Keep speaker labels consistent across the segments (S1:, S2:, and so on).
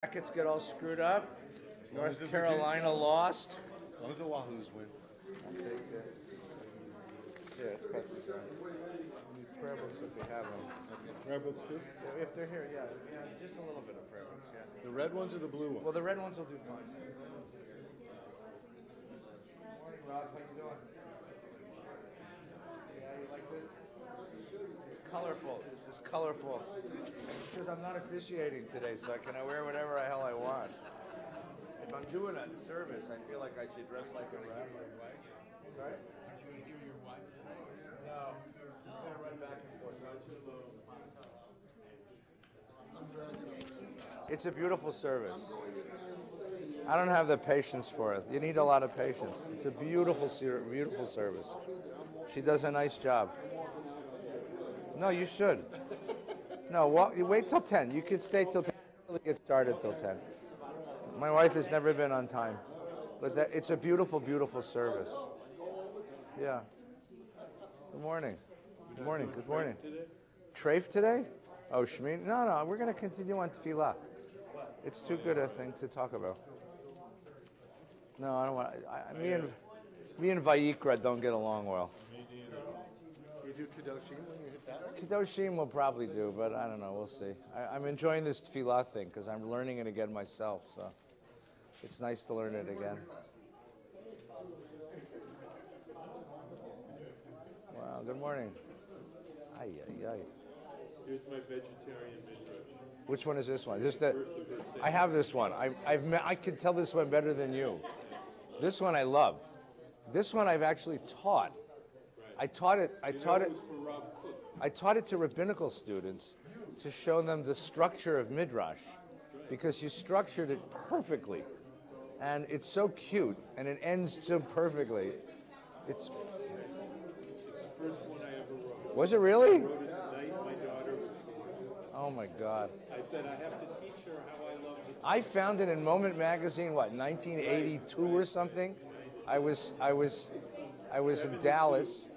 S1: Brackets get all screwed up. North Carolina lost.
S2: As long as the Wahoos win.
S1: I'll take it. Yeah, prayer books if they have them.
S2: Okay. Prayer books too?
S1: If they're here, yeah. Just a little bit of prayer books, yeah.
S2: The red ones or the blue ones?
S1: Well, the red ones will do fine. Morning, Rob. How you doing? Yeah, you like this? Colorful. This is colorful. Because I'm not officiating today, so can I wear whatever the hell I want? If I'm doing a service, I feel like I should dress like a rabbi. Sorry?
S3: Aren't you going to hear your wife today?
S1: No. I'm going to run back and forth. It's a beautiful service. I don't have the patience for it. You need a lot of patience. It's a beautiful service. She does a nice job. No, you should. No, you wait till 10. You could stay till 10. Really get started till 10. My wife has never been on time. But it's a beautiful, beautiful service. Yeah. Good morning. Good morning. Good morning. Treif today? Oh, Shmini? No, we're going to continue on tefillah. It's too good a thing to talk about. No, I don't want. Me and Vayikra don't get along well.
S2: You do Kedoshim when you hit that one?
S1: Kedoshim we'll probably do, but I don't know. We'll see. I'm enjoying this tefillah thing because I'm learning it again myself. So it's nice to learn it again. Wow. Good morning. Ay.
S4: Here's my vegetarian midrash.
S1: Which one is this one? Is this that? I have this one. I could tell this one better than you. This one I love. This one I've actually taught. I taught it to rabbinical students to show them the structure of midrash, because you structured it perfectly, and it's so cute, and it ends so perfectly. It's
S4: the first one I ever wrote.
S1: Was it really?
S4: I wrote it the night my daughter was born.
S1: Oh my God!
S4: I said I have to teach her how I love the.
S1: I found it in Moment magazine, 1982 or something. I was in Dallas.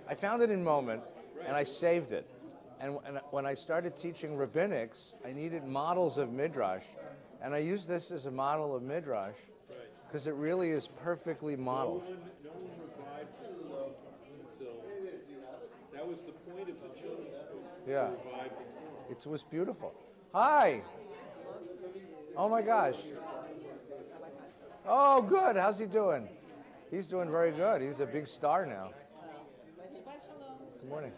S1: I found it in Moment, and I saved it. And when I started teaching rabbinics, I needed models of midrash, and I used this as a model of midrash because it really is perfectly modeled.
S4: No one revived the love until that was the point of the children's book.
S1: Yeah,
S4: To revive the form.
S1: it was beautiful. Hi. Oh my gosh. Oh, good. How's he doing? He's doing very good. He's a big star now. Good morning.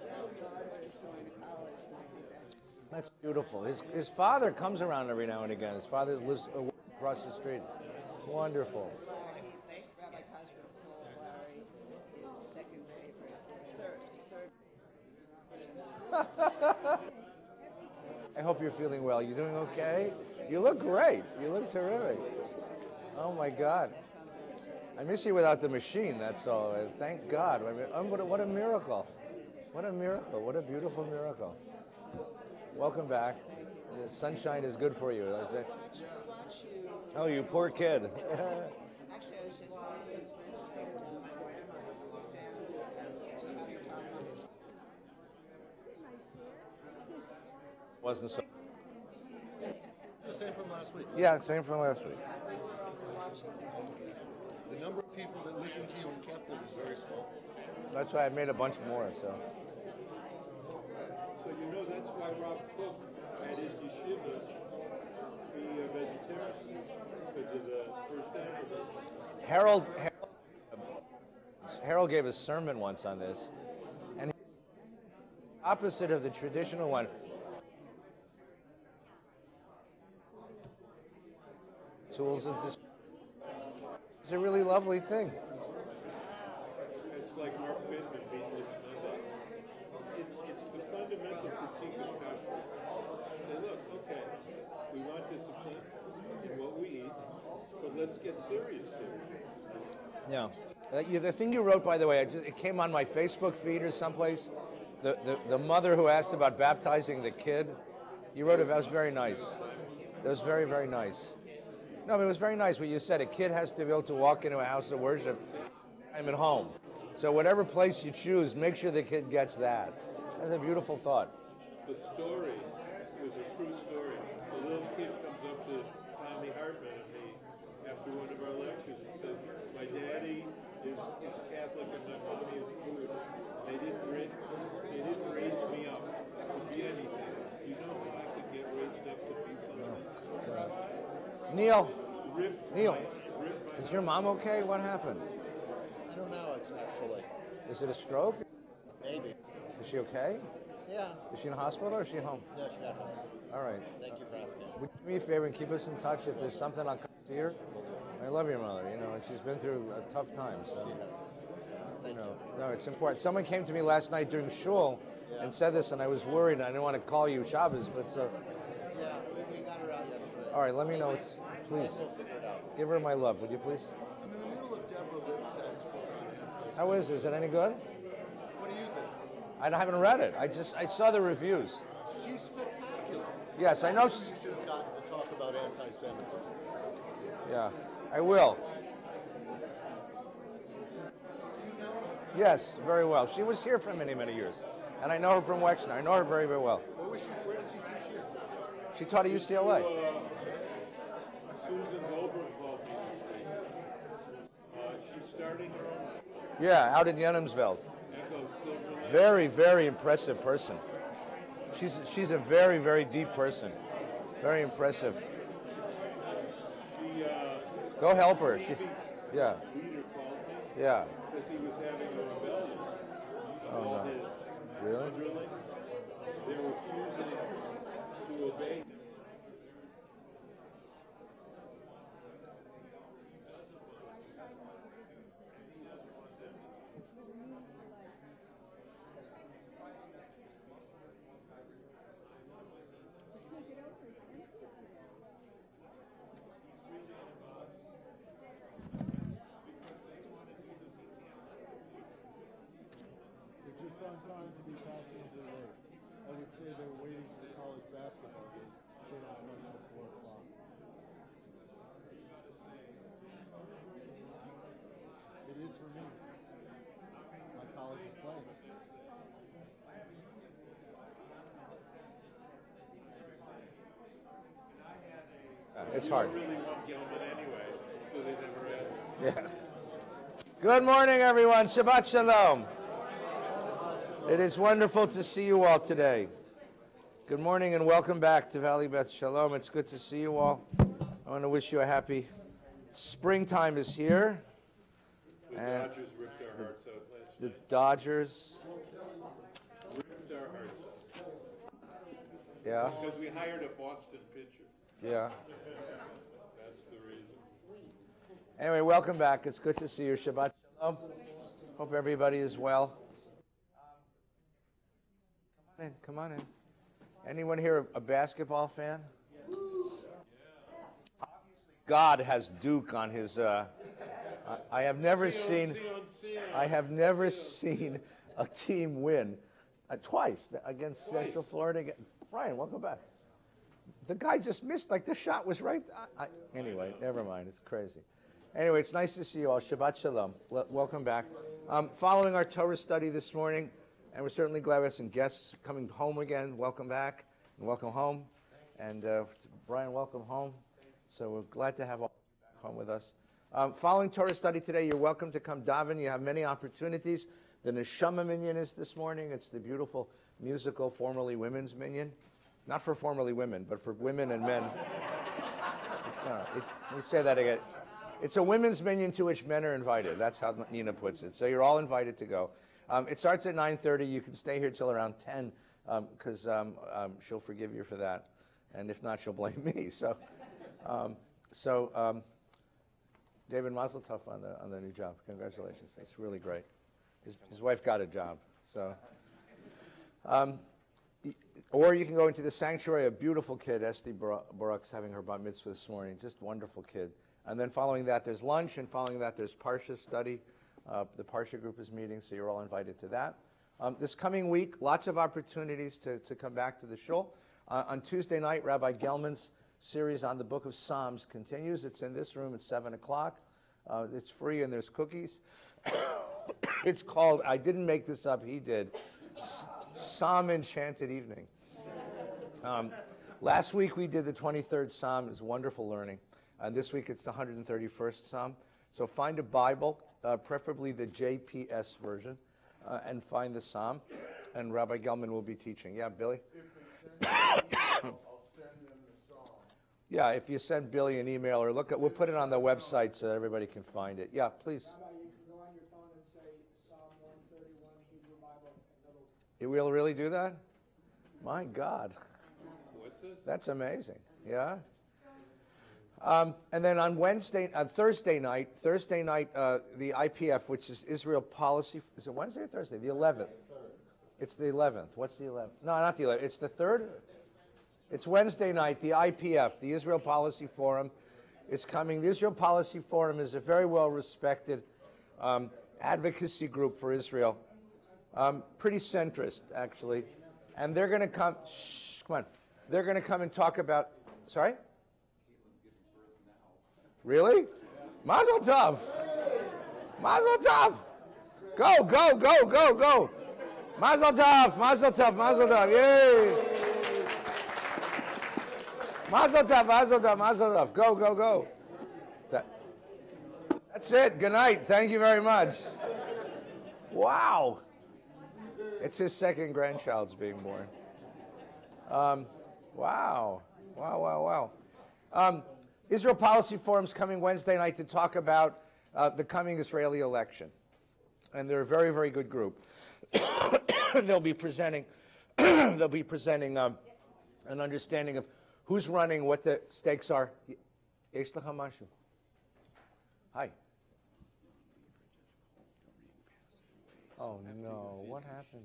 S1: That's beautiful. His father comes around every now and again. His father lives across the street. Wonderful. I hope you're feeling well. You doing okay? You look great. You look terrific. Oh my God. I miss you without the machine, that's all. Thank God. I mean, what a miracle. What a miracle. What a beautiful miracle. Welcome back. The sunshine is good for you. That's it. Oh, you poor kid. Wasn't so.
S2: It's the same from last week.
S1: Yeah, same from last week.
S2: The number of people that listen to you in captive is very small.
S1: That's why I made a bunch more, so.
S4: So you know that's why Rav Kook at his yeshiva be a vegetarian because of the first animal.
S1: Harold gave a sermon once on this, and opposite of the traditional one. Tools of this. It's a really lovely thing.
S4: It's like Mark Bittman being this Monday. It's the fundamental critique of consciousness. Say, look, okay, we want discipline in what we eat, but let's get serious here.
S1: Yeah. The thing you wrote, by the way, it came on my Facebook feed or someplace. The mother who asked about baptizing the kid, you wrote it. That was very nice. That was very, very nice. No, but it was very nice what you said. A kid has to be able to walk into a house of worship. I'm at home. So whatever place you choose, make sure the kid gets that. That's a beautiful thought.
S4: The story was a true story. The little kid comes up to Tommy Hartman and me after one of our lectures and says, my daddy is Catholic and my mommy is Jewish. They didn't raise me up to be anything. You know how I could get raised up to be something?
S1: Neil,
S4: Neil,
S1: is your mom okay? What happened?
S2: I don't know, it's actually.
S1: Is it a stroke?
S2: Maybe.
S1: Is she okay?
S2: Yeah.
S1: Is she in the hospital or is she home?
S2: No, she got home.
S1: All right.
S2: Thank you for asking.
S1: Would you do me a favor and keep us in touch? If there's something, I'll come to her. I love your mother, you know, and she's been through a tough time, so, you know, no, it's important. Someone came to me last night during shul and said this, and I was worried, and I didn't want to call you Shabbos, but so.
S2: Yeah, we got her out yesterday.
S1: All right, let me know, please.
S2: We'll figure it out.
S1: Give her my love, would you please?
S2: I'm in the middle of Deborah Lipstack's book on anti-Semitism.
S1: How is it? Is it any good?
S2: What do you think?
S1: I haven't read it. I saw the reviews.
S2: She's spectacular.
S1: Yes, I know.
S2: You should have gotten to talk about anti-Semitism.
S1: Yeah, I will. Yes, very well. She was here for many, many years. And I know her from Wexner. I know her very, very well.
S2: Where did she teach here?
S1: She taught at UCLA.
S4: Susan Goldberg called me this week. She's starting her own show.
S1: Yeah, out in Yenomsveld.
S4: Echo Silver Lake.
S1: Very, very impressive person. She's a very, very deep person. Very impressive.
S4: She,
S1: Go help her. Yeah.
S4: leader called me
S1: Yeah.
S4: because he was having a rebellion. All his
S1: Really?
S4: underlings, they were refusing to obey him.
S2: They're just on time to be fashionably late. I would say they were waiting for the college basketball game. They don't start until 4 o'clock. It is for me. My college is playing.
S1: It's hard.
S4: Really want Gilman anyway, so they never asked.
S1: Yeah. Good morning, everyone. Shabbat Shalom. It is wonderful to see you all today. Good morning and welcome back to Valley Beth Shalom. It's good to see you all. I want to wish you a happy springtime is here.
S4: The
S1: And
S4: Dodgers ripped our hearts out last
S1: the
S4: night.
S1: Dodgers,
S4: Ripped our hearts out.
S1: yeah,
S4: Because we hired a Boston pitcher.
S1: yeah.
S4: That's the reason.
S1: Anyway, welcome back. It's good to see you. Shabbat Shalom. Hope everybody is well. Come on in. Anyone here a basketball fan? God has Duke on his. I have never seen a team win twice against Central Florida. Brian, welcome back. The guy just missed, like the shot was right. Anyway, never mind. It's crazy. Anyway, it's nice to see you all. Shabbat Shalom. Welcome back. Following our Torah study this morning, and we're certainly glad we have some guests coming home again. Welcome back and welcome home. And Brian, welcome home. So we're glad to have all back home with us. Following Torah study today, you're welcome to come daven. You have many opportunities. The Neshama Minyan is this morning. It's the beautiful musical, formerly women's minyan. Not for formerly women, but for women and men. Let me say that again. It's a women's minyan to which men are invited. That's how Nina puts it. So you're all invited to go. It starts at 9:30. You can stay here till around 10 because she'll forgive you for that. And if not, she'll blame me. So, David Mazel Tov on the new job. Congratulations. That's really great. His wife got a job. So, or you can go into the sanctuary. A beautiful kid, Esty Baruch's having her bat mitzvah this morning. Just wonderful kid. And then following that, there's lunch, and following that, there's Parsha study. The Parsha group is meeting, so you're all invited to that. This coming week, lots of opportunities to come back to the shul. On Tuesday night, Rabbi Gelman's series on the book of Psalms continues. It's in this room at 7 o'clock. It's free, and there's cookies. It's called, I didn't make this up, he did, Psalm Enchanted Evening. Last week we did the 23rd Psalm. It was wonderful learning. And this week it's the 131st Psalm. So find a Bible, preferably the JPS version, and find the Psalm. And Rabbi Gelman will be teaching. Yeah, Billy?
S2: I'll send them the song.
S1: Yeah, if you send Billy an email or look at, we'll put it on the website so that everybody can find it. Yeah, please.
S5: Rabbi, you can go on your phone and say Psalm 131, Hebrew Bible, and it'll
S1: You will really do that? My God.
S4: What's this?
S1: That's amazing. Yeah. And then on Thursday night, the IPF, which is Israel Policy, is it Wednesday or Thursday? The 11th. It's the 11th. What's the 11th? No, not the 11th. It's the 3rd. It's Wednesday night, the IPF, the Israel Policy Forum, is coming. The Israel Policy Forum is a very well-respected advocacy group for Israel. Pretty centrist, actually. And they're going to come, come on. They're going to come and talk about, sorry? Really? Mazel tov. Mazel tov. Go, go, go, go, go. Mazel tov, mazel tov, mazel tov. Yay. Mazel tov, mazel tov, mazel tov. Go, go, go. That's it. Good night. Thank you very much. Wow. It's his second grandchild's being born. Wow. Wow, wow, wow. Israel Policy Forum's coming Wednesday night to talk about the coming Israeli election. And they're a very, very good group. They'll be presenting an understanding of who's running, what the stakes are. Yesh lecha mashu. Hi. Oh no, what happened?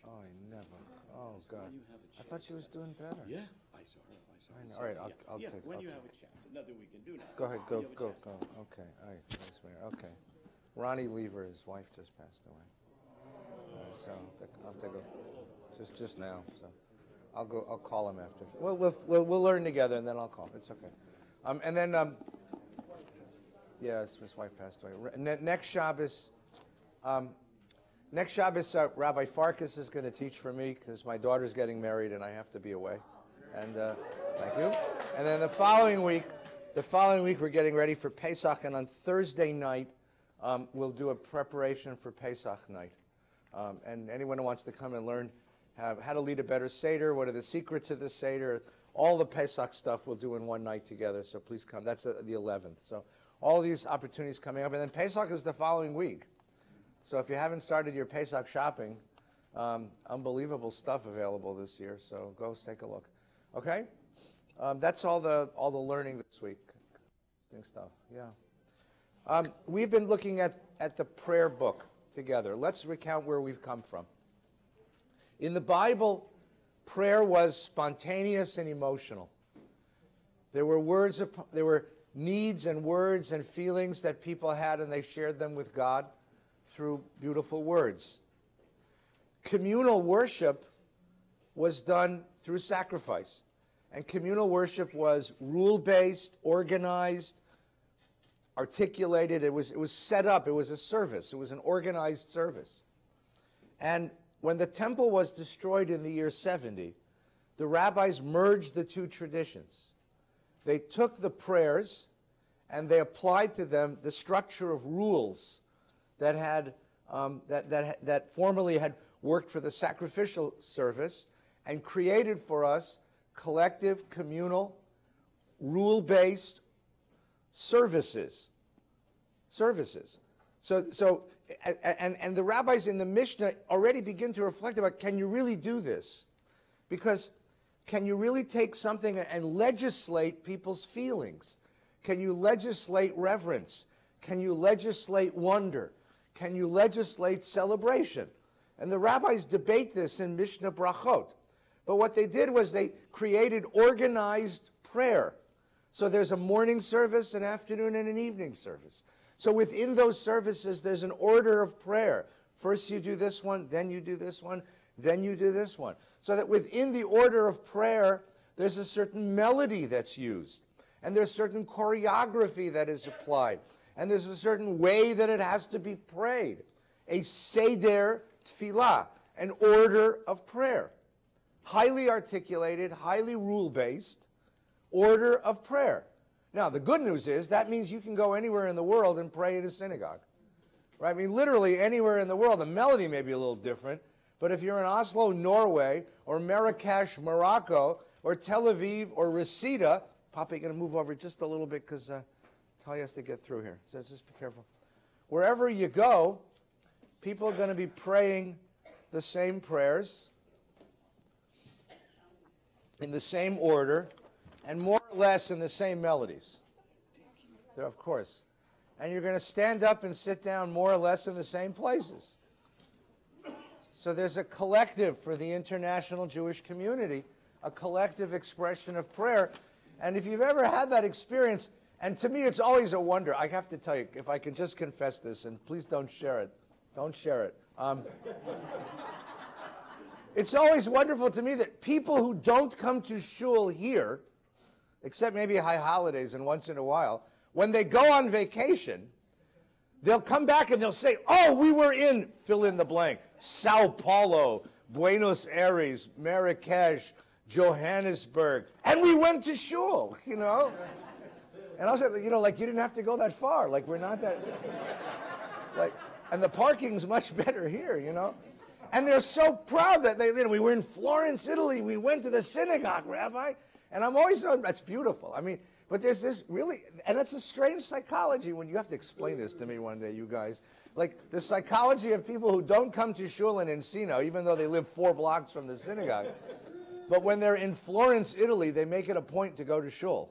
S1: Oh, I never. Oh God. I thought she was doing better.
S6: Yeah, I saw her.
S1: I know. All right, I'll
S6: yeah,
S1: take.
S6: when
S1: I'll
S6: you
S1: take.
S6: have a chance, nothing we can do now.
S1: Go ahead.
S6: When
S1: Go.
S6: you have a
S1: Go.
S6: chance.
S1: Go. Okay. All right. Vice Mayor. Okay. Ronnie Lever, his wife just passed away. So I'll take a just now. So I'll go. I'll call him after. We'll learn together, and then I'll call. It's okay. And then yes, his wife passed away. Next Shabbos. Next Shabbos, Rabbi Farkas is going to teach for me because my daughter's getting married and I have to be away. And thank you. And then the following week we're getting ready for Pesach, and on Thursday night we'll do a preparation for Pesach night. And anyone who wants to come and learn how to lead a better Seder, what are the secrets of the Seder, all the Pesach stuff we'll do in one night together. So please come. That's the 11th. So all these opportunities coming up, and then Pesach is the following week. So if you haven't started your Pesach shopping, unbelievable stuff available this year. So go take a look. Okay, that's all the learning this week. Stuff. Yeah. We've been looking at the prayer book together. Let's recount where we've come from. In the Bible, prayer was spontaneous and emotional. There were needs and words and feelings that people had, and they shared them with God through beautiful words. Communal worship was done through sacrifice. And communal worship was rule-based, organized, articulated. It was set up. It was a service. It was an organized service. And when the temple was destroyed in the year 70, the rabbis merged the two traditions. They took the prayers and they applied to them the structure of rules that had that formerly had worked for the sacrificial service, and created for us collective, communal, rule-based services. So the rabbis in the Mishnah already begin to reflect about, can you really do this? Because can you really take something and legislate people's feelings? Can you legislate reverence? Can you legislate wonder? Can you legislate celebration? And the rabbis debate this in Mishnah Brachot. But what they did was they created organized prayer. So there's a morning service, an afternoon, and an evening service. So within those services, there's an order of prayer. First you do this one, then you do this one, then you do this one. So that within the order of prayer, there's a certain melody that's used. And there's certain choreography that is applied. And there's a certain way that it has to be prayed. A seder tefillah, an order of prayer. highly articulated, highly rule-based order of prayer. Now, the good news is that means you can go anywhere in the world and pray in a synagogue. Right? I mean, literally anywhere in the world. The melody may be a little different, but if you're in Oslo, Norway, or Marrakesh, Morocco, or Tel Aviv, or Reseda, Papa, you're going to move over just a little bit because Talia has to get through here. So just be careful. Wherever you go, people are going to be praying the same prayers in the same order and more or less in the same melodies. There, of course. And you're going to stand up and sit down more or less in the same places. So there's a collective for the international Jewish community, a collective expression of prayer. And if you've ever had that experience, and to me it's always a wonder, I have to tell you, if I can just confess this, and please don't share it. Don't share it. It's always wonderful to me that people who don't come to shul here, except maybe high holidays and once in a while, when they go on vacation, they'll come back and they'll say, oh, we were in, fill in the blank, Sao Paulo, Buenos Aires, Marrakesh, Johannesburg, and we went to shul, you know? And I'll say, you know, like, you didn't have to go that far. Like, we're not that, like, and the parking's much better here, you know? And they're so proud that we were in Florence, Italy, we went to the synagogue, Rabbi. And I'm always so, that's beautiful. I mean, but there's this really, and it's a strange psychology when you have to explain this to me one day, you guys. Like, the psychology of people who don't come to shul in Encino, even though they live 4 blocks from the synagogue. But when they're in Florence, Italy, they make it a point to go to shul.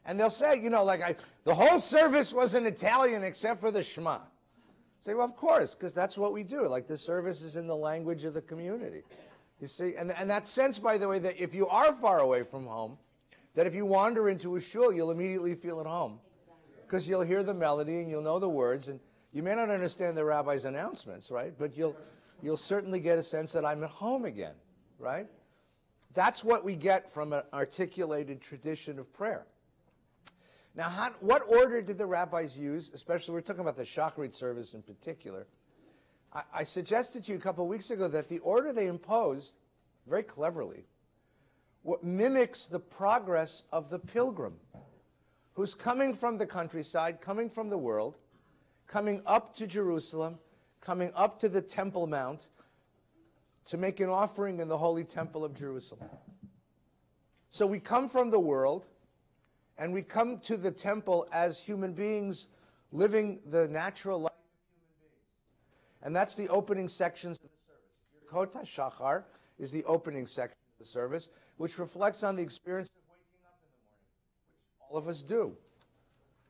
S1: And they'll say, you know, like, the whole service was in Italian except for the Shema. Say, well, of course, because that's what we do. Like, the service is in the language of the community. You see? And that sense, by the way, that if you are far away from home, that if you wander into a shul, you'll immediately feel at home. Because you'll hear the melody and you'll know the words. And you may not understand the rabbi's announcements, right? But you'll certainly get a sense that I'm at home again, right? That's what we get from an articulated tradition of prayer. Now, what order did the rabbis use? Especially, we're talking about the Shacharit service in particular. I suggested to you a couple of weeks ago that the order they imposed, very cleverly, what mimics the progress of the pilgrim, who's coming from the countryside, coming from the world, coming up to Jerusalem, coming up to the Temple Mount to make an offering in the Holy Temple of Jerusalem. So we come from the world, and we come to the temple as human beings living the natural life of human beings. And that's the opening sections of the service. Birkot HaShachar is the opening section of the service, which reflects on the experience of waking up in the morning, which all of us do.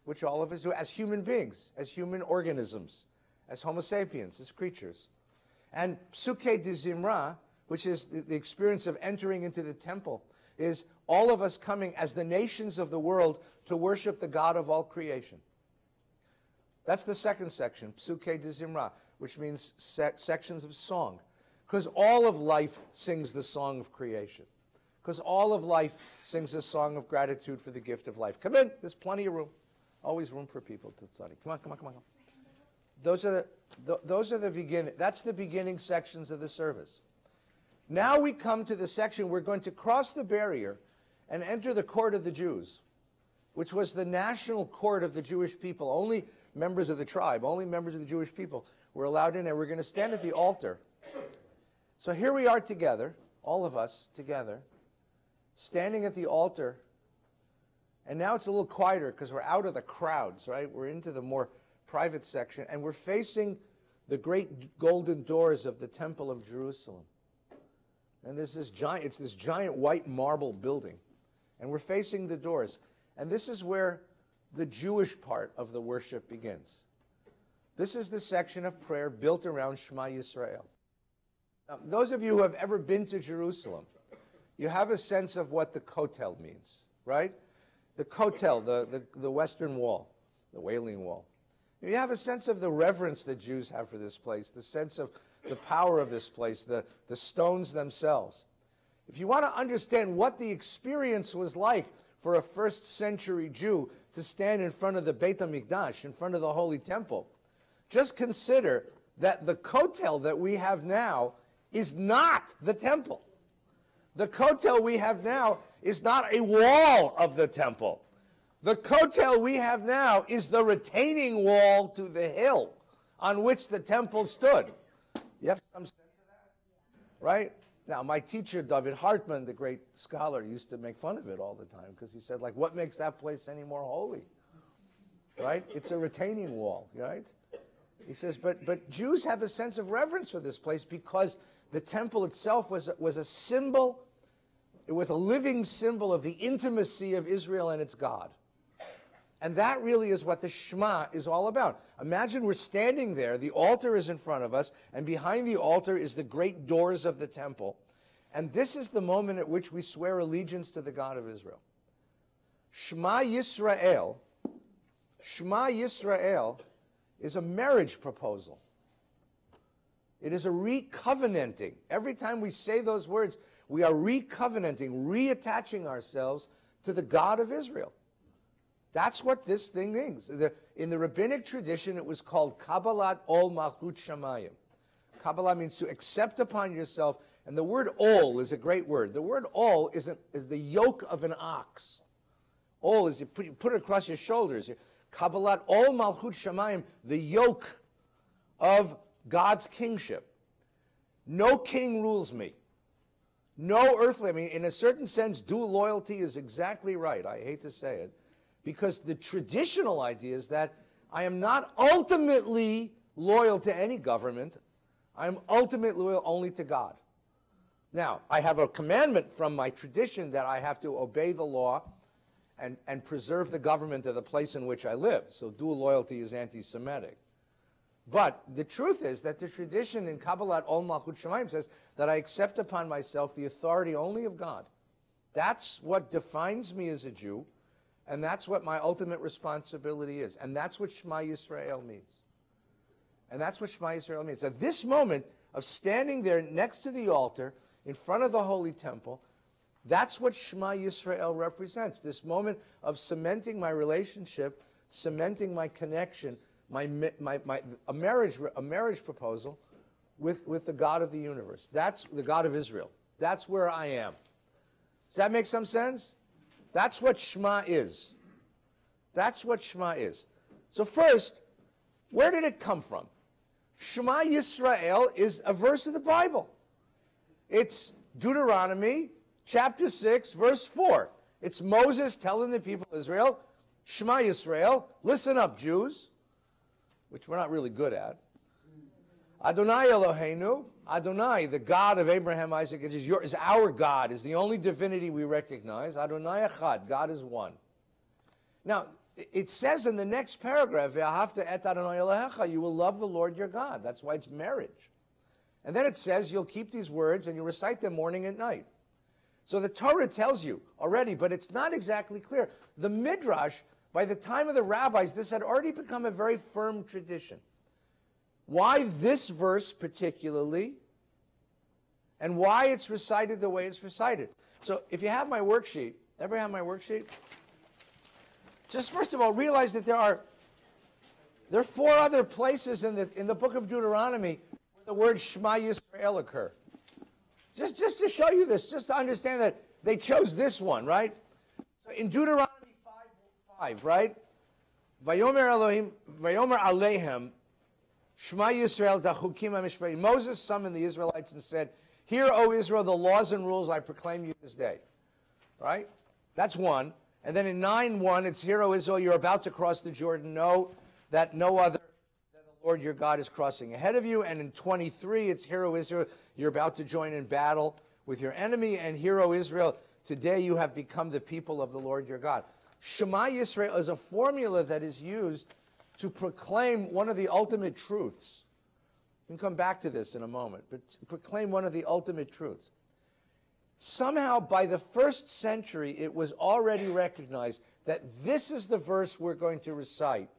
S1: Which all of us do as human beings, as human organisms, as Homo sapiens, as creatures. And Psuke de Zimra, which is the experience of entering into the temple, is all of us coming as the nations of the world to worship the God of all creation. That's the second section, Psuke de Zimra, which means sections of song. Because all of life sings the song of creation. Because all of life sings a song of gratitude for the gift of life. Come in, there's plenty of room. Always room for people to study. Come on, come on, come on. Those are the beginning. That's the beginning sections of the service. Now we come to the section we're going to cross the barrier and enter the court of the Jews, which was the national court of the Jewish people. Only members of the tribe, only members of the Jewish people were allowed in, and we're going to stand at the altar. So here we are together, all of us together, standing at the altar. And now it's a little quieter because we're out of the crowds, right? We're into the more private section, and we're facing the great golden doors of the Temple of Jerusalem. And there's this giant white marble building. And we're facing the doors. And this is where the Jewish part of the worship begins. This is the section of prayer built around Shema Yisrael. Now, those of you who have ever been to Jerusalem, you have a sense of what the Kotel means, right? The Kotel, the Western Wall, the Wailing Wall. You have a sense of the reverence that Jews have for this place, the sense of the power of this place, the stones themselves. If you want to understand what the experience was like for a first century Jew to stand in front of the Beit HaMikdash, in front of the Holy Temple, just consider that the Kotel that we have now is not the temple. The kotel we have now is not a wall of the temple. The kotel we have now is the retaining wall to the hill on which the temple stood. You have some sense of that? Right? Now, my teacher, David Hartman, the great scholar, used to make fun of it all the time because he said, like, what makes that place any more holy? Right? It's a retaining wall, right? He says, but Jews have a sense of reverence for this place because the temple itself was a symbol. It was a living symbol of the intimacy of Israel and its God. And that really is what the Shema is all about. Imagine we're standing there, the altar is in front of us, and behind the altar is the great doors of the temple. And this is the moment at which we swear allegiance to the God of Israel. Shema Yisrael is a marriage proposal. It is a recovenanting. Every time we say those words, we are recovenanting, reattaching ourselves to the God of Israel. That's what this thing is. In the rabbinic tradition, it was called Kabbalat Ol Malchut Shamayim. Kabbalah means to accept upon yourself, and the word ol is a great word. The word ol is the yoke of an ox. Ol is you put it across your shoulders. Kabbalat Ol Malchut Shamayim, the yoke of God's kingship. No king rules me. No earthly, I mean, in a certain sense, dual loyalty is exactly right. I hate to say it. Because the traditional idea is that I am not ultimately loyal to any government. I am ultimately loyal only to God. Now, I have a commandment from my tradition that I have to obey the law and preserve the government of the place in which I live. So dual loyalty is anti-Semitic. But the truth is that the tradition in Kabbalat Ol Malchut Shamayim says that I accept upon myself the authority only of God. That's what defines me as a Jew. And that's what my ultimate responsibility is. And that's what Shema Yisrael means. And that's what Shema Yisrael means. At this moment of standing there next to the altar, in front of the Holy Temple, that's what Shema Yisrael represents. This moment of cementing my relationship, cementing my connection, a marriage proposal with the God of the universe. That's the God of Israel. That's where I am. Does that make some sense? That's what Shema is. That's what Shema is. So first, where did it come from? Shema Yisrael is a verse of the Bible. It's Deuteronomy chapter 6, verse 4. It's Moses telling the people of Israel, Shema Yisrael, listen up, Jews, which we're not really good at. Adonai Eloheinu, Adonai, the God of Abraham, Isaac, is our God, is the only divinity we recognize. Adonai Echad, God is one. Now, it says in the next paragraph, Ve'ahavta et Adonai Elohecha, you will love the Lord your God. That's why it's marriage. And then it says you'll keep these words and you recite them morning and night. So the Torah tells you already, but it's not exactly clear. The Midrash, by the time of the rabbis, this had already become a very firm tradition. Why this verse particularly, and why it's recited the way it's recited. So if you have my worksheet, ever have my worksheet? Just first of all, realize that there are 4 other places in the book of Deuteronomy where the word Shema Yisrael occur. Just to show you this, just to understand that they chose this one, right? In Deuteronomy 5, right? Vayomer Elohim, Vayomer Alehem, Shema Yisrael Tachukim HaMishpatim. Moses summoned the Israelites and said, "Hear, O Israel, the laws and rules I proclaim you this day." Right? That's one. And then in 9:1, it's, "Hear, O Israel, you're about to cross the Jordan. Know that no other than the Lord your God is crossing ahead of you." And in 23, it's, "Hear, O Israel, you're about to join in battle with your enemy. And hear, O Israel, today you have become the people of the Lord your God." Shema Yisrael is a formula that is used to proclaim one of the ultimate truths. We can come back to this in a moment, but to proclaim one of the ultimate truths. Somehow, by the 1st century, it was already recognized that this is the verse we're going to recite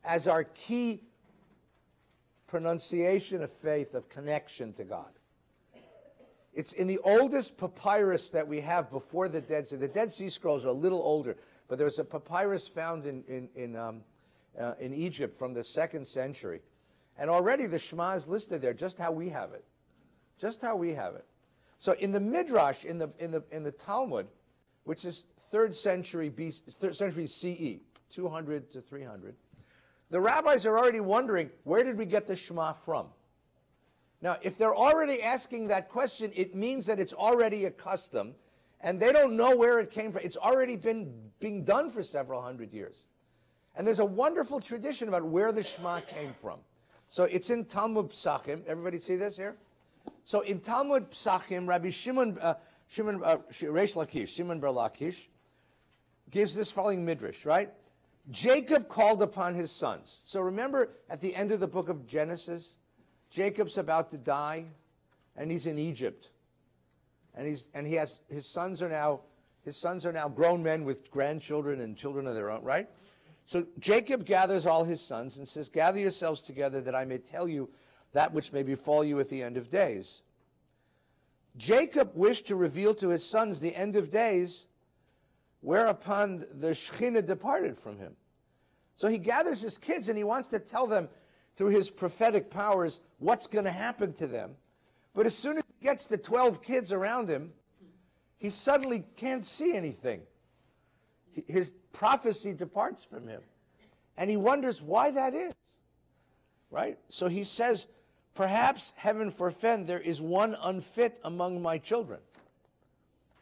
S1: as our key pronunciation of faith, of connection to God. It's in the oldest papyrus that we have before the Dead Sea. The Dead Sea Scrolls are a little older, but there's a papyrus found in Egypt from the 2nd century. And already the Shema is listed there, just how we have it. Just how we have it. So in the Midrash, in the Talmud, which is third century CE, 200 to 300, the rabbis are already wondering, where did we get the Shema from? Now, if they're already asking that question, it means that it's already a custom, and they don't know where it came from. It's already been being done for several hundred years. And there's a wonderful tradition about where the Shema came from. So it's in Talmud Psachim. Everybody see this here? So in Talmud Psachim, Rabbi Shimon Bar Lakish, gives this following midrash, right? Jacob called upon his sons. So remember at the end of the book of Genesis, Jacob's about to die, and he's in Egypt, and his sons are now grown men with grandchildren and children of their own, right? So Jacob gathers all his sons and says, "Gather yourselves together that I may tell you that which may befall you at the end of days." Jacob wished to reveal to his sons the end of days, whereupon the Shekhinah departed from him. So he gathers his kids and he wants to tell them through his prophetic powers what's going to happen to them. But as soon as he gets the 12 kids around him, he suddenly can't see anything. His prophecy departs from him. And he wonders why that is. Right? So he says, perhaps, heaven forfend, there is one unfit among my children.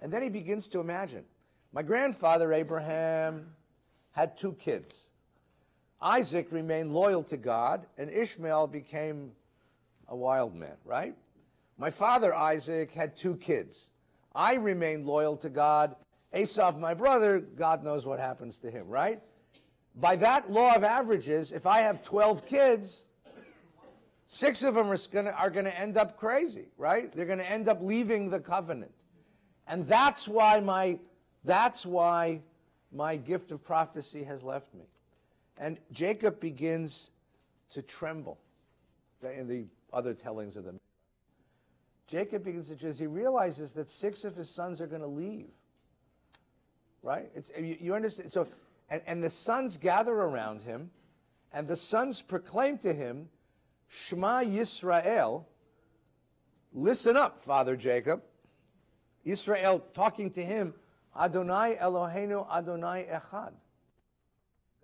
S1: And then he begins to imagine. My grandfather, Abraham, had 2 kids. Isaac remained loyal to God, and Ishmael became a wild man, right? My father, Isaac, had 2 kids. I remained loyal to God. Esau, my brother, God knows what happens to him, right? By that law of averages, if I have 12 kids, 6 of them are going to end up crazy, right? They're going to end up leaving the covenant. And that's why my gift of prophecy has left me. And Jacob begins to tremble in the other tellings of the Midrash. Jacob begins to, as he realizes that 6 of his sons are going to leave. Right? You understand? So, and the sons gather around him, and the sons proclaim to him, Shema Yisrael, listen up, Father Jacob. Israel talking to him, Adonai Eloheinu Adonai Echad.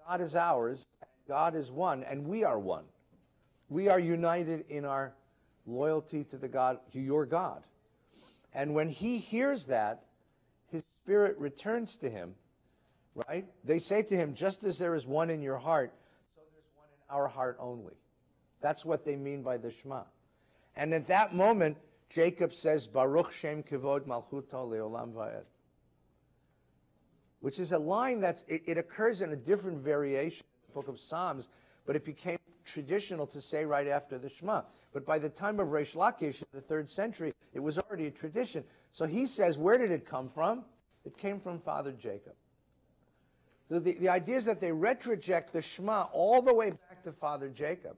S1: God is ours, God is one, and we are one. We are united in our loyalty to your God. And when he hears that, his spirit returns to him, right? They say to him, just as there is one in your heart, so there's one in our heart only. That's what they mean by the Shema. And at that moment, Jacob says, Baruch Shem Kivod Malchuto Leolam Va'ed. Which is a line it occurs in a different variation in the book of Psalms, but it became traditional to say right after the Shema. But by the time of Reish Lakish in the 3rd century, it was already a tradition. So he says, where did it come from? It came from Father Jacob. So the idea is that they retroject the Shema all the way back to Father Jacob.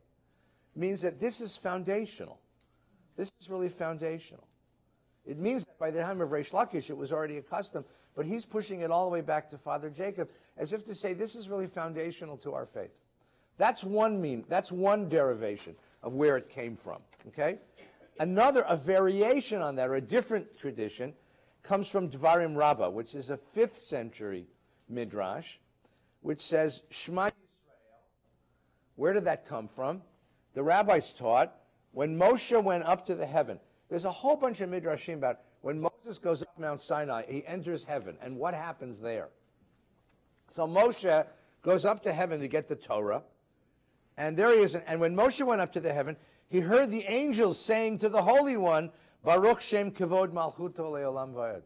S1: Means that this is foundational. This is really foundational. It means that by the time of Reish Lakish, it was already a custom, but he's pushing it all the way back to Father Jacob, as if to say this is really foundational to our faith. That's one derivation of where it came from. Okay? A variation on that, or a different tradition, comes from Dvarim Rabbah, which is a 5th century midrash, which says, Shema Yisrael. Where did that come from? The rabbis taught, when Moshe went up to the heaven, there's a whole bunch of midrashim about when Moses goes up Mount Sinai, he enters heaven, and what happens there? So Moshe goes up to heaven to get the Torah, and there he is. And when Moshe went up to the heaven, he heard the angels saying to the Holy One, Baruch Shem Kivod Malchuto Leolam Va'ed.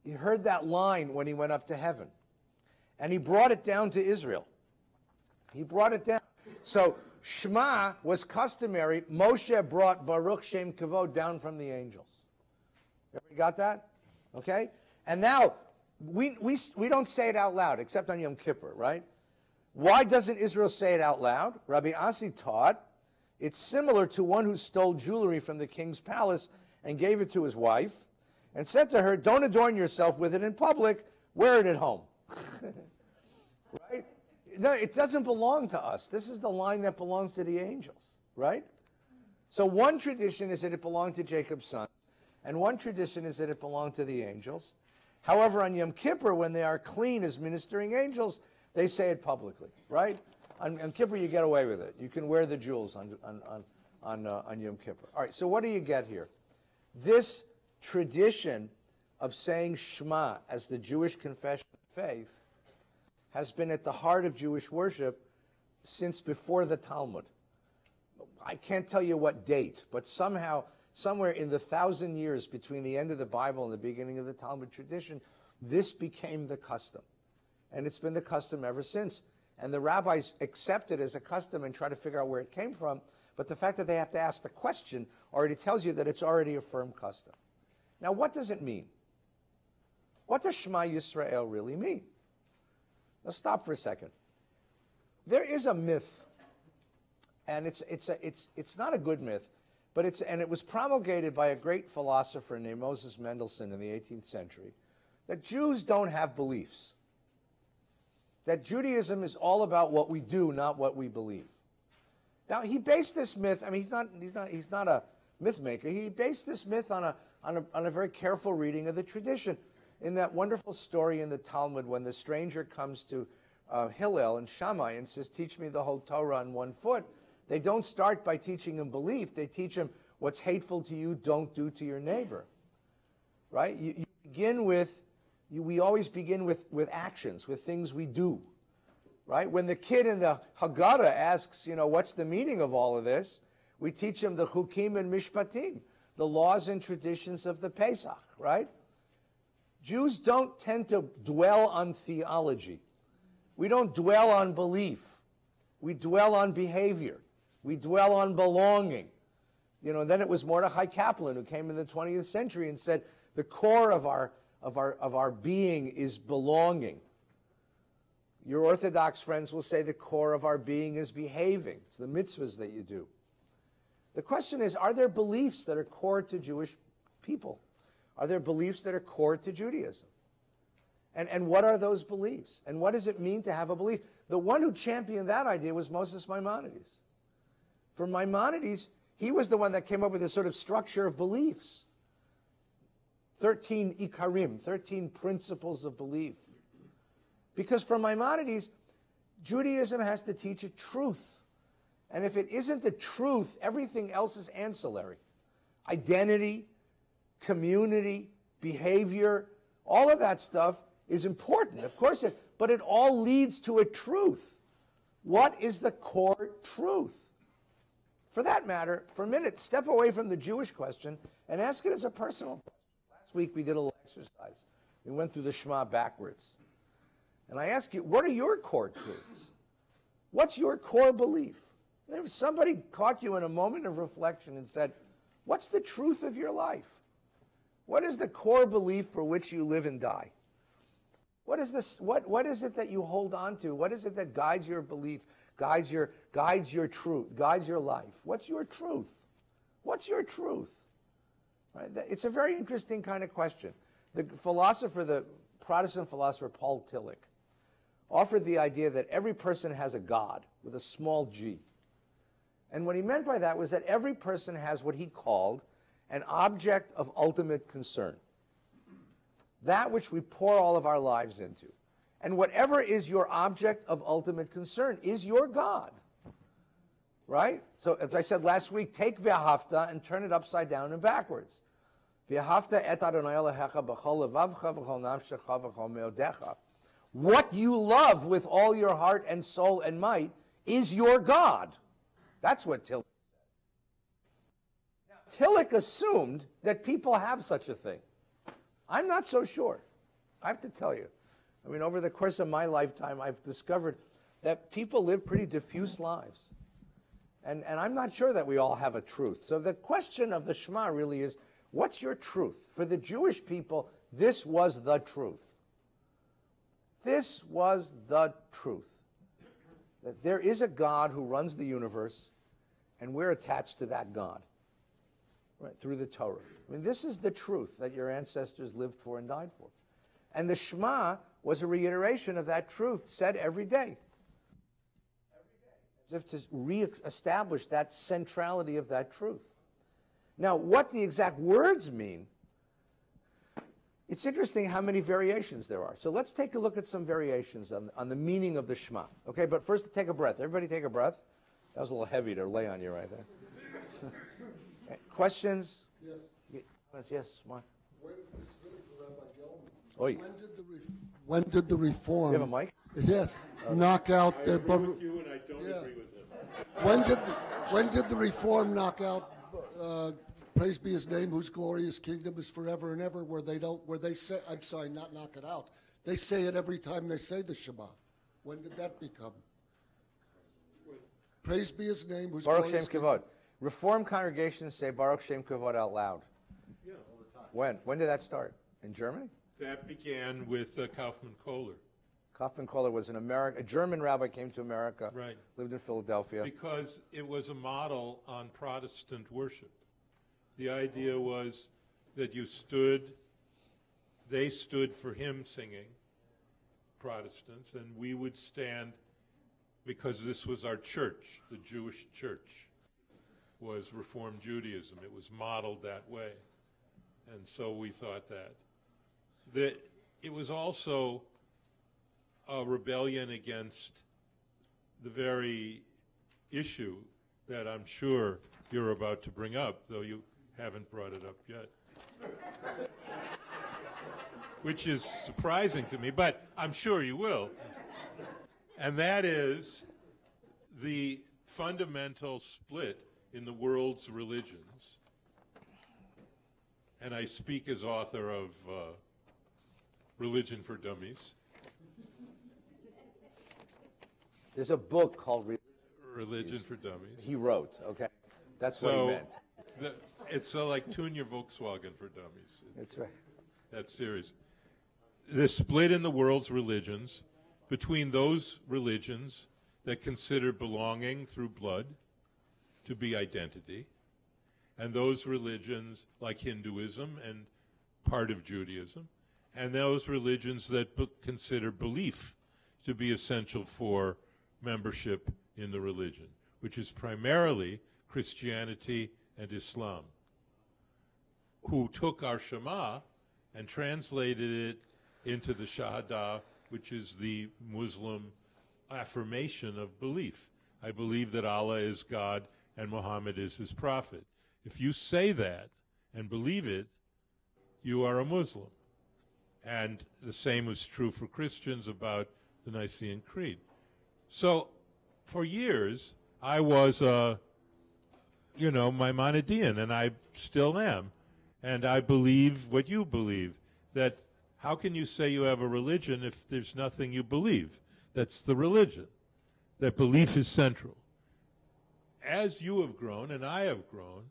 S1: He heard that line when he went up to heaven. And he brought it down to Israel. He brought it down. So Shema was customary. Moshe brought Baruch Shem Kivod down from the angels. Everybody got that? Okay? And now, we don't say it out loud, except on Yom Kippur, right? Why doesn't Israel say it out loud? Rabbi Asi taught it's similar to one who stole jewelry from the king's palace and gave it to his wife and said to her, don't adorn yourself with it in public, wear it at home. Right? No, it doesn't belong to us. This is the line that belongs to the angels, right? So one tradition is that it belonged to Jacob's son. And one tradition is that it belonged to the angels. However, on Yom Kippur, when they are clean as ministering angels, they say it publicly, right? On Yom Kippur, you get away with it. You can wear the jewels on Yom Kippur. All right, so what do you get here? This tradition of saying Shema as the Jewish confession of faith has been at the heart of Jewish worship since before the Talmud. I can't tell you what date, but somehow, somewhere in the 1,000 years between the end of the Bible and the beginning of the Talmud tradition, this became the custom. And it's been the custom ever since. And the rabbis accept it as a custom and try to figure out where it came from. But the fact that they have to ask the question already tells you that it's already a firm custom. Now, what does it mean? What does Shema Yisrael really mean? Let's stop for a second. There is a myth, and it's not a good myth, but it was promulgated by a great philosopher named Moses Mendelssohn in the 18th century, that Jews don't have beliefs. That Judaism is all about what we do, not what we believe. Now, he based this myth, I mean, he's not a myth maker. He based this myth on a very careful reading of the tradition. In that wonderful story in the Talmud when the stranger comes to Hillel and Shammai and says, teach me the whole Torah on 1 foot, they don't start by teaching him belief. They teach him what's hateful to you, don't do to your neighbor. Right? You begin with, we always begin with actions, with things we do. Right? When the kid in the Haggadah asks, what's the meaning of all of this, we teach him the Chukim and Mishpatim, the laws and traditions of the Pesach. Right? Jews don't tend to dwell on theology. We don't dwell on belief. We dwell on behavior. We dwell on belonging. And then it was Mordechai Kaplan who came in the 20th century and said, the core of our being is belonging. Your Orthodox friends will say the core of our being is behaving. It's the mitzvahs that you do. The question is, are there beliefs that are core to Jewish people? Are there beliefs that are core to Judaism? And what are those beliefs? And what does it mean to have a belief? The one who championed that idea was Moses Maimonides. For Maimonides, he was the one that came up with this sort of structure of beliefs. 13 ikarim, 13 principles of belief. Because for Maimonides, Judaism has to teach a truth. And if it isn't the truth, everything else is ancillary. Identity, community, behavior, all of that stuff is important, of course, but it all leads to a truth. What is the core truth? For that matter, for a minute, step away from the Jewish question and ask it as a personal question. Last week we did a little exercise. We went through the Shema backwards. And I ask you, what are your core truths? What's your core belief? And if somebody caught you in a moment of reflection and said, what's the truth of your life? What is the core belief for which you live and die? What is this? What is it that you hold on to? What is it that guides your belief, guides your truth, guides your life? What's your truth? What's your truth? Right? It's a very interesting kind of question. The Protestant philosopher Paul Tillich, offered the idea that every person has a God with a small g. And what he meant by that was that every person has what he called an object of ultimate concern. That which we pour all of our lives into. And whatever is your object of ultimate concern is your God. Right? So as I said last week, take V'ahavta and turn it upside down and backwards. V'ahavta et Adonai Elohecha b'chol levavcha v'chol nafshecha v'chol meodecha. What you love with all your heart and soul and might is your God. That's what Tillich said. Tillich assumed that people have such a thing. I'm not so sure. I have to tell you. I mean, over the course of my lifetime, I've discovered that people live pretty diffuse lives. And I'm not sure that we all have a truth. So the question of the Shema really is, what's your truth? For the Jewish people, this was the truth. This was the truth. That there is a God who runs the universe, and we're attached to that God, right, through the Torah. I mean, this is the truth that your ancestors lived for and died for. And the Shema was a reiteration of that truth said every day. As if to re-establish that centrality of that truth. Now, what the exact words mean It's interesting how many variations there are. So let's take a look at some variations on the meaning of the Shema. Okay, but first take a breath. Everybody take a breath. That was a little heavy to lay on you right there. Questions?
S2: Yes.
S1: Yes, Mark.
S2: This is really for Rabbi Gelman.
S1: Oy.
S2: When did the reform?
S1: You have a mic?
S2: Yes. Knock out
S4: I
S2: the.
S4: agree with you, and I don't agree with him.
S2: When did the reform knock out? Praise be His name, whose glorious kingdom is forever and ever. Where they say, I'm sorry, not knock it out. They say it every time they say the Shema. When did that become? Praise be His name, whose
S1: Baruch Shem
S2: glorious kingdom.
S1: Kavod. Reformed congregations say Baruch Shem Kavod out loud.
S4: Yeah.
S1: When? When did that start? In Germany?
S4: That began with Kaufman Kohler.
S1: Kaufman Kohler was a German rabbi, came to America,
S4: Right.
S1: lived in Philadelphia.
S4: Because it was a model on Protestant worship. The idea was that they stood for hymn singing, Protestants, and we would stand because this was our church, the Jewish church was Reformed Judaism. It was modeled that way. And so we thought that it was also a rebellion against the very issue that I'm sure you're about to bring up, though you haven't brought it up yet. Which is surprising to me, but I'm sure you will. And that is the fundamental split in the world's religions. And I speak as author of Religion for Dummies.
S1: There's a book called
S4: Religion for Dummies.
S1: he wrote, okay? That's what he meant.
S4: It's like Tune Your Volkswagen for Dummies.
S1: That's right.
S4: That series. The split in the world's religions between those religions that consider belonging through blood to be identity, and those religions like Hinduism and part of Judaism, and those religions that consider belief to be essential for membership in the religion, which is primarily Christianity and Islam, who took our Shema and translated it into the Shahada, which is the Muslim affirmation of belief. I believe that Allah is God and Muhammad is his prophet. If you say that and believe it, you are a Muslim. And the same was true for Christians about the Nicene Creed. So for years, I was Maimonidean, and I still am. And I believe what you believe, that how can you say you have a religion if there's nothing you believe? That's the religion, that belief is central. As you have grown and I have grown,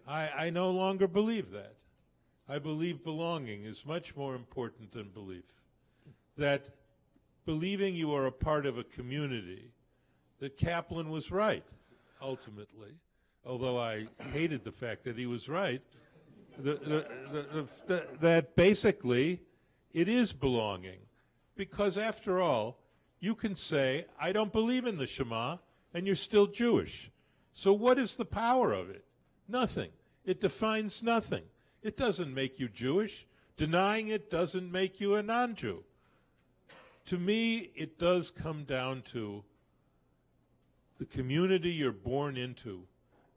S4: I no longer believe that. I believe belonging is much more important than belief. That believing you are a part of a community, that Kaplan was right, ultimately, although I hated the fact that he was right, that basically it is belonging. Because after all, you can say, I don't believe in the Shema, and you're still Jewish. So what is the power of it? Nothing. It defines nothing. It doesn't make you Jewish. Denying it doesn't make you a non-Jew. To me, it does come down to the community you're born into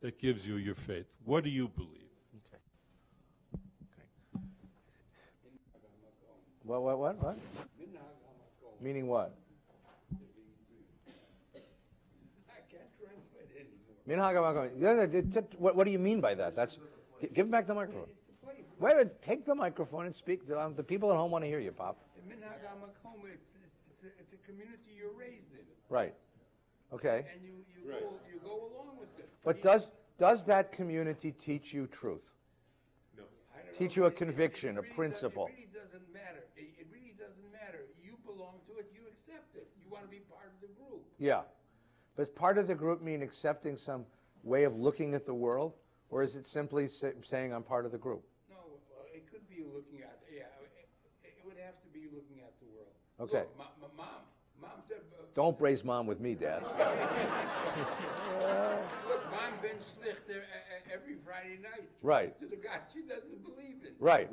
S4: that gives you your faith. What do you believe?
S1: Okay. What? Meaning what? Minhag HaMakom. What do you mean by that? Give him back the microphone. Wait a minute, take the microphone and speak. The people at home want to hear you, Pop.
S3: The Minhag HaMakom, it's a community you're raised in.
S1: Right. Okay.
S3: And you go along with it.
S1: But does that community teach you truth?
S4: No.
S1: Teach you a conviction, a principle?
S3: It really doesn't matter. It really doesn't matter. You belong to it. You accept it. You want to be part of the group.
S1: Yeah. Does part of the group mean accepting some way of looking at the world? Or is it simply saying I'm part of the group?
S3: No, it could be looking at, it would have to be looking at the world.
S1: Okay.
S3: Look, mom said...
S1: Don't raise mom with me, Dad.
S3: Look, mom been schlicht every Friday night.
S1: Right.
S3: To the God she doesn't believe in.
S1: Right.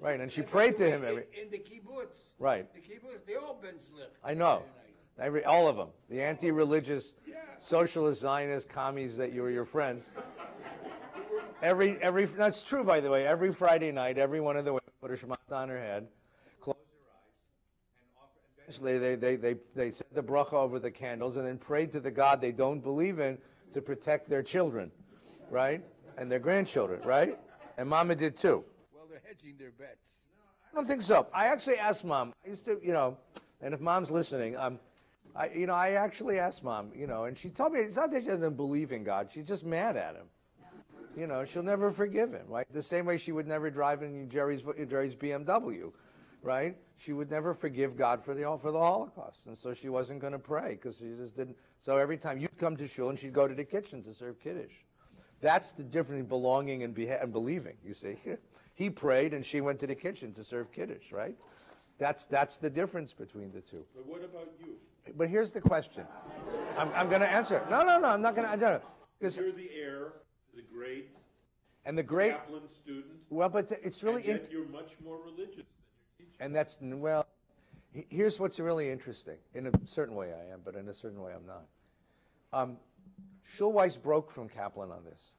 S1: Right, and she prayed to him every.
S3: In the kibbutz.
S1: Right.
S3: The kibbutz, they all bench lift.
S1: I know. All of them. The anti-religious,
S3: Yeah.
S1: socialist, Zionist, commies that you were your friends. That's true, by the way. Every Friday night, every one of the women put a shmata on her head, close her eyes, and eventually they said the bracha over the candles and then prayed to the God they don't believe in to protect their children, right? And their grandchildren, right? And Mama did too.
S3: Well, they're hedging their bets.
S1: I don't think so. I actually asked Mom. I used to, and if Mom's listening, I actually asked Mom, and she told me it's not that she doesn't believe in God. She's just mad at him. She'll never forgive him, right? The same way she would never drive in Jerry's BMW, right? She would never forgive God for the Holocaust, and so she wasn't going to pray because she just didn't. So every time you'd come to shul, and she'd go to the kitchen to serve kiddush. That's the difference in belonging and believing. You see, he prayed, and she went to the kitchen to serve kiddush, right? That's the difference between the two.
S4: But what about you?
S1: But here's the question. I'm going to answer. No, I'm not going to. I don't know. Because
S4: You're the heir, the great Kaplan student.
S1: Well, but it's really.
S4: And yet you're much more religious than your teacher.
S1: And that's here's what's really interesting. In a certain way, I am, but in a certain way, I'm not. Schulweis broke from Kaplan on this.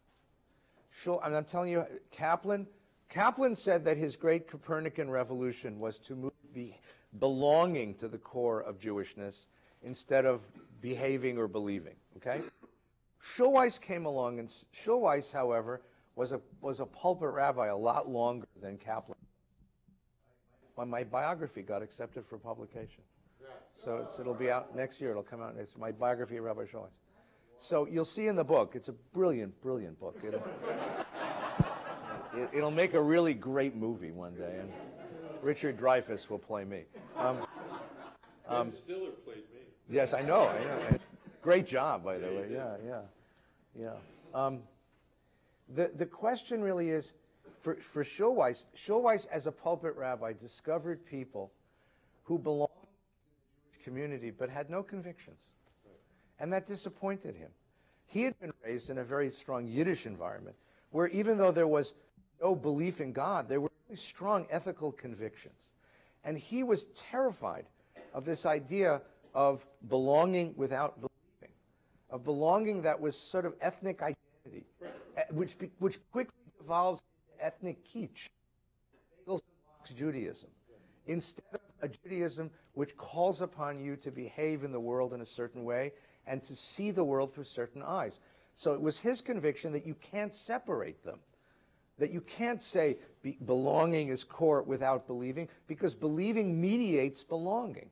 S1: And I'm telling you, Kaplan said that his great Copernican revolution was to be belonging to the core of Jewishness instead of behaving or believing. Okay. Schulweis came along, and Schulweis, however, was a pulpit rabbi a lot longer than Kaplan. When my biography got accepted for publication, so it'll be out next year. It'll come out next. My biography of Rabbi Schulweis. So you'll see in the book. It's a brilliant, brilliant book. It'll make a really great movie one day, and Richard Dreyfuss will play me.
S4: Ben Stiller played me.
S1: Yes, I know. Great job, by the way. Yeah. The question really is, for Schulweis as a pulpit rabbi discovered people who belonged to the Jewish community but had no convictions. And that disappointed him. He had been raised in a very strong Yiddish environment where even though there was no belief in God, there were really strong ethical convictions. And he was terrified of this idea of belonging without believing, of belonging that was sort of ethnic identity, which quickly evolves into ethnic kitsch, Judaism, instead of a Judaism which calls upon you to behave in the world in a certain way and to see the world through certain eyes. So it was his conviction that you can't separate them, that you can't say belonging is core without believing, because believing mediates belonging.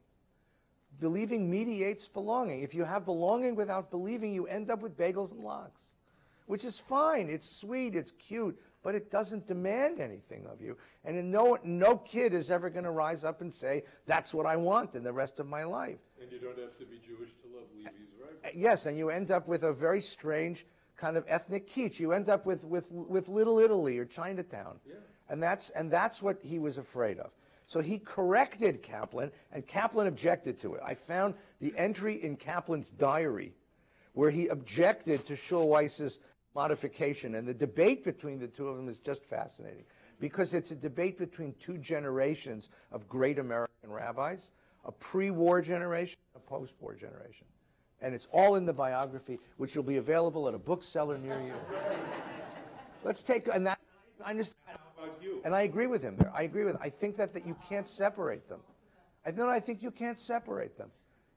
S1: Believing mediates belonging. If you have belonging without believing, you end up with bagels and lox, which is fine. It's sweet, it's cute, but it doesn't demand anything of you. And no kid is ever going to rise up and say, that's what I want in the rest of my life.
S4: And you don't have to be Jewish to love Levi's, right?
S1: Yes, and you end up with a very strange kind of ethnic kitsch. You end up with Little Italy or Chinatown. Yeah. And that's what he was afraid of. So he corrected Kaplan, and Kaplan objected to it. I found the entry in Kaplan's diary where he objected to Schulweis's modification. And the debate between the two of them is just fascinating, because it's a debate between two generations of great American rabbis, a pre-war generation, a post-war generation. And it's all in the biography, which will be available at a bookseller near you. Let's take, and that, I understand.
S4: How about you?
S1: And I agree with him there. I think that you can't separate them. I think you can't separate them.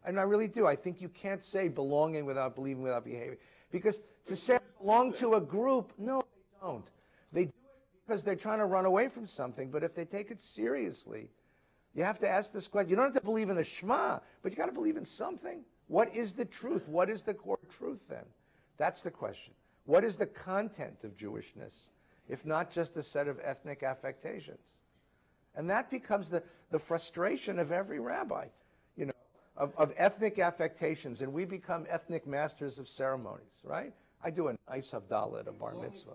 S1: And I really do. I think you can't say belonging without believing, without behaving. Because to say belong to a group, no, they don't. They do it because they're trying to run away from something. But if they take it seriously, you have to ask this question. You don't have to believe in the Shema, but you got to believe in something. What is the truth? What is the core truth then? That's the question. What is the content of Jewishness, if not just a set of ethnic affectations? And that becomes the frustration of every rabbi, of ethnic affectations, and we become ethnic masters of ceremonies, right? I do a nice havdalah at a bar mitzvah.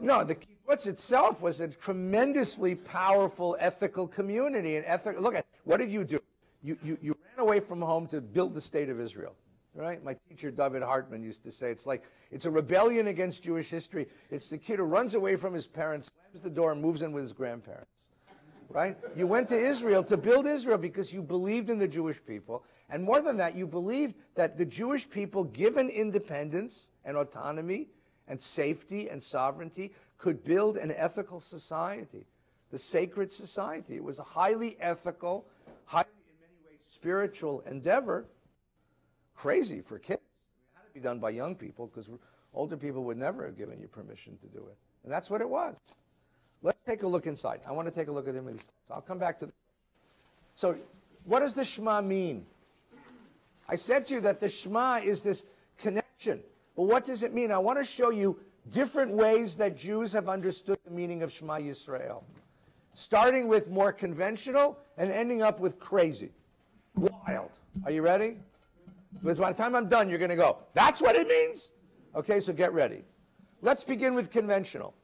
S1: No, the kibbutz itself was a tremendously powerful ethical community. And look at what did you do? You ran away from home to build the state of Israel. right? My teacher, David Hartman, used to say, it's a rebellion against Jewish history. It's the kid who runs away from his parents, slams the door, and moves in with his grandparents. Right? You went to Israel to build Israel because you believed in the Jewish people. And more than that, you believed that the Jewish people, given independence and autonomy and safety and sovereignty, could build an ethical society, the sacred society. It was a highly ethical, highly, in many ways, spiritual endeavor. Crazy for kids. It had to be done by young people because older people would never have given you permission to do it. And that's what it was. Let's take a look inside. I want to take a look at them. I'll come back to So what does the Shema mean? I said to you that the Shema is this connection. But what does it mean? I want to show you different ways that Jews have understood the meaning of Shema Yisrael. Starting with more conventional and ending up with crazy. Wild. Are you ready? Because by the time I'm done, you're going to go, that's what it means? Okay, so get ready. Let's begin with conventional.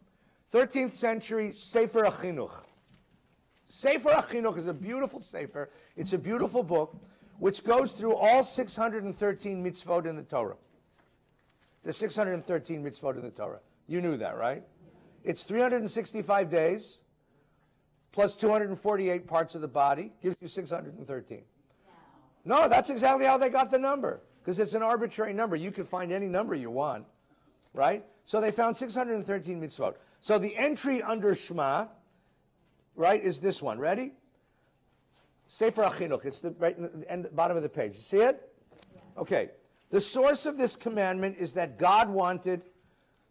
S1: 13th century Sefer HaChinuch. Sefer HaChinuch is a beautiful sefer. It's a beautiful book which goes through all 613 mitzvot in the Torah. The 613 mitzvot in the Torah. You knew that, right? It's 365 days plus 248 parts of the body. Gives you 613. No, that's exactly how they got the number. Because it's an arbitrary number. You can find any number you want. Right? So they found 613 mitzvot. So the entry under Shema, right, is this one. Ready? Sefer HaChinuch. It's right in the end, bottom of the page. You see it? Okay. The source of this commandment is that God wanted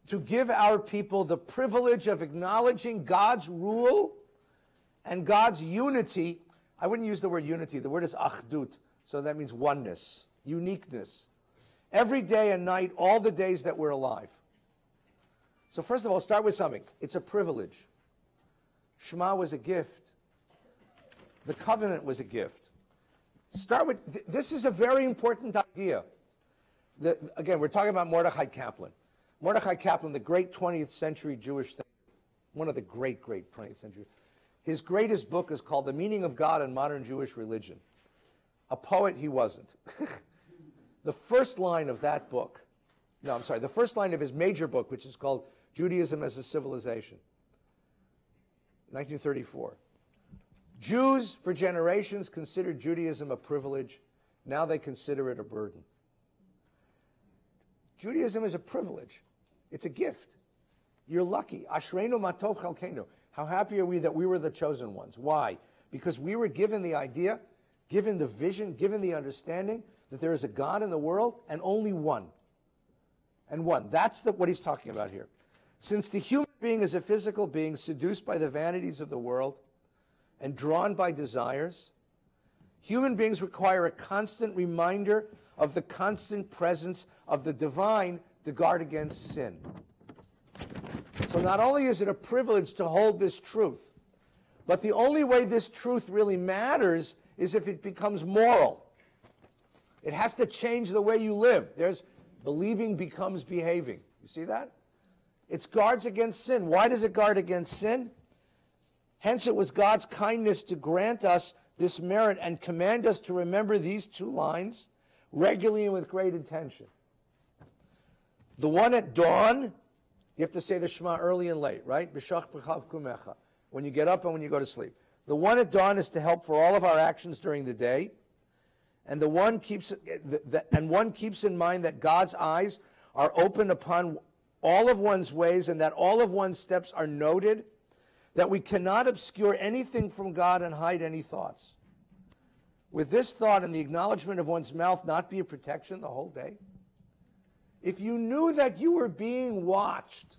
S1: to give our people the privilege of acknowledging God's rule and God's unity. I wouldn't use the word unity. The word is achdut. So that means oneness, uniqueness. Every day and night, all the days that we're alive. So first of all, start with something. It's a privilege. Shema was a gift. The covenant was a gift. Start with, this is a very important idea. Again, we're talking about Mordechai Kaplan. Mordechai Kaplan, the great 20th century Jewish thinker, one of the great 20th century. His greatest book is called The Meaning of God in Modern Jewish Religion. A poet he wasn't. The first line of that book, the first line of his major book, which is called Judaism as a Civilization, 1934. Jews for generations considered Judaism a privilege. Now they consider it a burden. Judaism is a privilege. It's a gift. You're lucky. Ashreinu matov chalkeinu. How happy are we that we were the chosen ones? Why? Because we were given the idea, given the vision, given the understanding that there is a God in the world and only one. And one. That's what he's talking about here. Since the human being is a physical being seduced by the vanities of the world and drawn by desires, human beings require a constant reminder of the constant presence of the divine to guard against sin. So not only is it a privilege to hold this truth, but the only way this truth really matters is if it becomes moral. It has to change the way you live. Believing becomes behaving. You see that? It guards against sin. Why does it guard against sin? Hence it was God's kindness to grant us this merit and command us to remember these two lines regularly and with great intention. The one at dawn, you have to say the Shema early and late, right? B'shach b'chav kumecha. When you get up and when you go to sleep. The one at dawn is to help for all of our actions during the day. And one keeps in mind that God's eyes are open upon all of one's ways and that all of one's steps are noted, that we cannot obscure anything from God and hide any thoughts. With this thought and the acknowledgement of one's mouth not be a protection the whole day? If you knew that you were being watched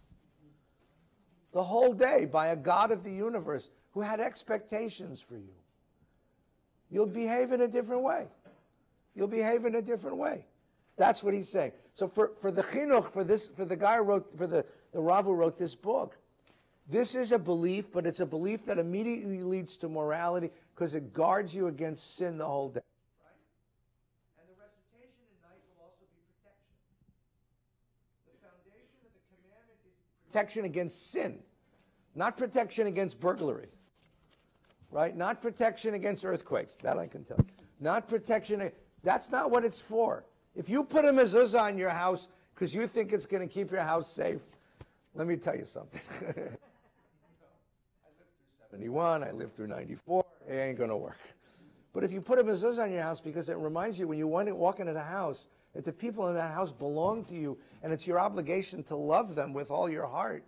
S1: the whole day by a God of the universe who had expectations for you, you'll behave in a different way. You'll behave in a different way. That's what he's saying. So for the chinuch, for the guy who wrote, the Rav who wrote this book, this is a belief, but it's a belief that immediately leads to morality because it guards you against sin the whole day. Right? And the recitation at night will also be protection. The foundation of the commandment is protection against sin, not protection against burglary. Right? Not protection against earthquakes. That I can tell you. Not protection. That's not what it's for. If you put a mezuzah on your house because you think it's going to keep your house safe, let me tell you something. I lived through 71, I lived through 94, it ain't going to work. But if you put a mezuzah on your house because it reminds you when you walk into the house that the people in that house belong to you and it's your obligation to love them with all your heart,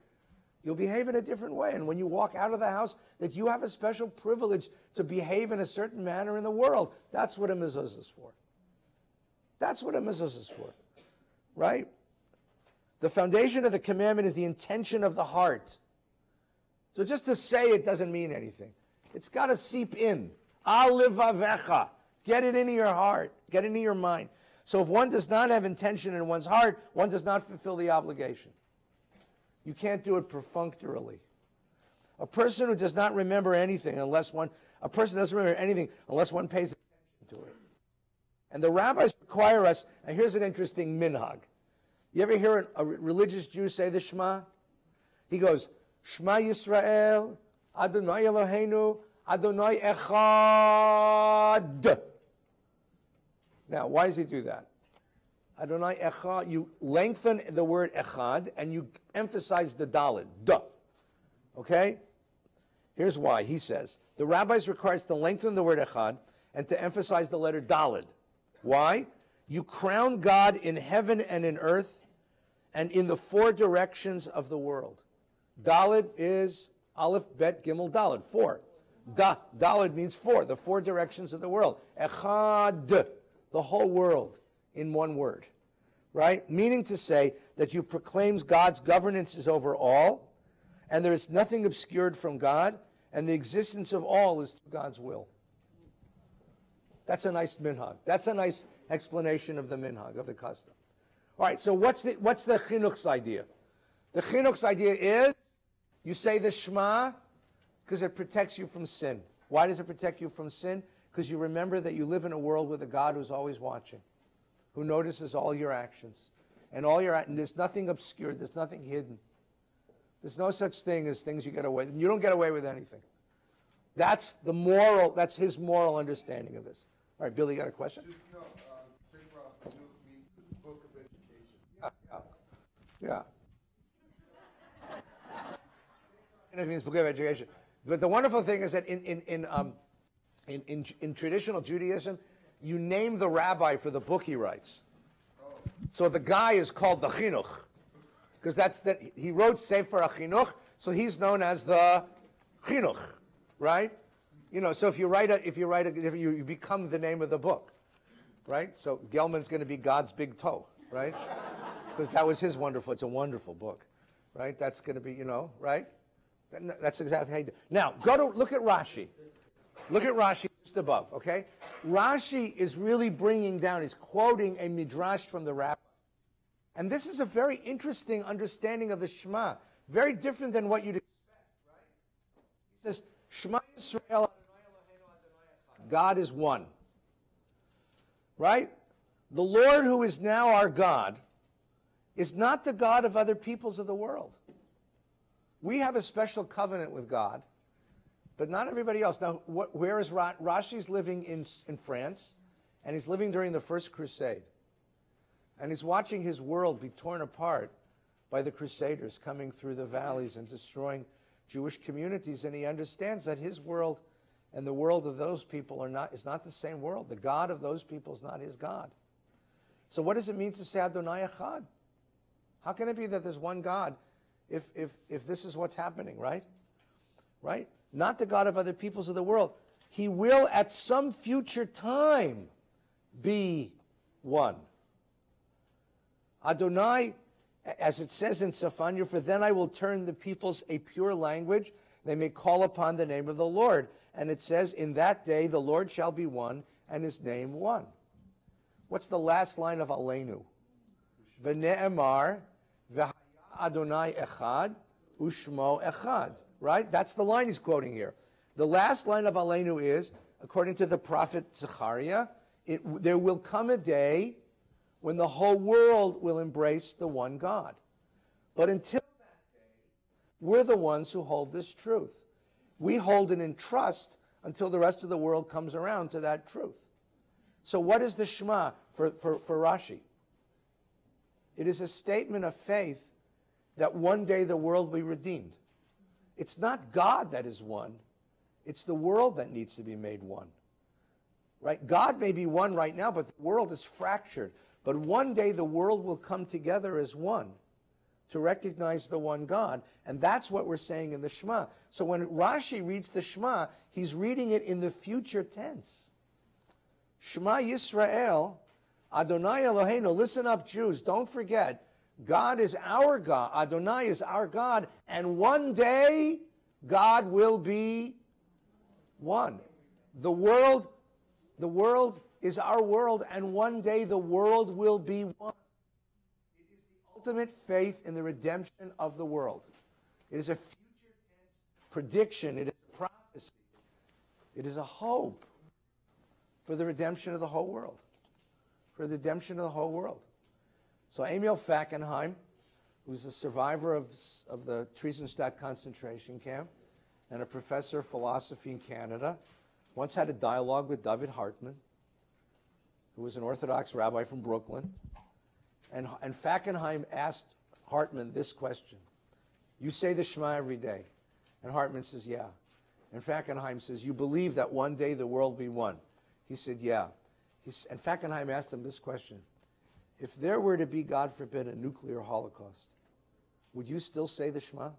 S1: you'll behave in a different way. And when you walk out of the house, that you have a special privilege to behave in a certain manner in the world. That's what a mezuzah is for. That's what a mezuzah is for, right? The foundation of the commandment is the intention of the heart. So just to say it doesn't mean anything. It's got to seep in. Alivavecha. Get it into your heart. Get it into your mind. So if one does not have intention in one's heart, one does not fulfill the obligation. You can't do it perfunctorily. A person who does not remember anything a person doesn't remember anything unless one pays attention to it. And the rabbis require us, and here's an interesting minhag. You ever hear a religious Jew say the Shema? He goes, Shema Yisrael, Adonai Eloheinu, Adonai Echad. Now, why does he do that? Adonai Echad, you lengthen the word Echad and you emphasize the Daled, duh. Okay? Here's why. He says, the rabbis require us to lengthen the word Echad and to emphasize the letter Daled. Why? You crown God in heaven and in earth and in the four directions of the world. Daled is Aleph, Bet, Gimel, Daled, four. Daled means four, the four directions of the world. Echad, the whole world in one word, right? Meaning to say that you proclaim God's governance is over all, and there is nothing obscured from God, and the existence of all is through God's will. That's a nice minhag. That's a nice explanation of the minhag, of the custom. All right, so what's the chinuch's idea? The chinuch's idea is you say the Shema because it protects you from sin. Why does it protect you from sin? Because you remember that you live in a world with a God who's always watching, who notices all your actions. And there's nothing obscure, there's nothing hidden. There's no such thing as things you get away with. You don't get away with anything. That's his moral understanding of this. All right, Billy, you got a question?
S2: Sefer HaChinuch means the book of education.
S1: Yeah. It means book of education. But the wonderful thing is that in traditional Judaism, you name the rabbi for the book he writes. So the guy is called the Chinuch, because he wrote Sefer HaChinuch, so he's known as the Chinuch, right? So if you you become the name of the book, right? So Gelman's going to be God's big toe, right? Because that was it's a wonderful book, right? That's going to be, right? That's exactly how you do. Now, look at Rashi. Look at Rashi just above, okay? Rashi is really he's quoting a midrash from the rabbi. And this is a very interesting understanding of the Shema. Very different than what you'd expect, right? He says, Shema Yisrael, Adonai Eloheinu, Adonai Echad. God is one. Right? The Lord who is now our God is not the God of other peoples of the world. We have a special covenant with God, but not everybody else. Now, where is Rashi's living in France, and he's living during the First Crusade. And he's watching his world be torn apart by the Crusaders coming through the valleys and destroying Jewish communities, and he understands that his world and the world of those people is not the same world. The God of those people is not his God. So what does it mean to say Adonai Echad? How can it be that there's one God if this is what's happening, right? Right? Not the God of other peoples of the world. He will at some future time be one. Adonai, as it says in Safanya, for then I will turn the peoples a pure language, they may call upon the name of the Lord. And it says, in that day the Lord shall be one, and his name one. What's the last line of Aleinu? V'ne'emar, v'haya Adonai echad, u'shmo echad. Right? That's the line he's quoting here. The last line of Aleinu is, according to the prophet Zechariah, there will come a day when the whole world will embrace the one God. But until that day, we're the ones who hold this truth. We hold it in trust until the rest of the world comes around to that truth. So what is the Shema for Rashi? It is a statement of faith that one day the world will be redeemed. It's not God that is one. It's the world that needs to be made one. Right? God may be one right now, but the world is fractured. But one day the world will come together as one to recognize the one God. And that's what we're saying in the Shema. So when Rashi reads the Shema, he's reading it in the future tense. Shema Yisrael, Adonai Eloheinu. Listen up, Jews. Don't forget, God is our God. Adonai is our God. And one day, God will be one. The world is our world, and one day the world will be one. It is the ultimate faith in the redemption of the world. It is a future tense prediction. It is a prophecy. It is a hope for the redemption of the whole world. For the redemption of the whole world. So Emil Fackenheim, who's a survivor of the Theresienstadt concentration camp and a professor of philosophy in Canada, once had a dialogue with David Hartman, who was an Orthodox rabbi from Brooklyn. And Fackenheim asked Hartman this question. You say the Shema every day. And Hartman says, yeah. And Fackenheim says, you believe that one day the world will be one. He said, yeah. And Fackenheim asked him this question. If there were to be, God forbid, a nuclear holocaust, would you still say the Shema?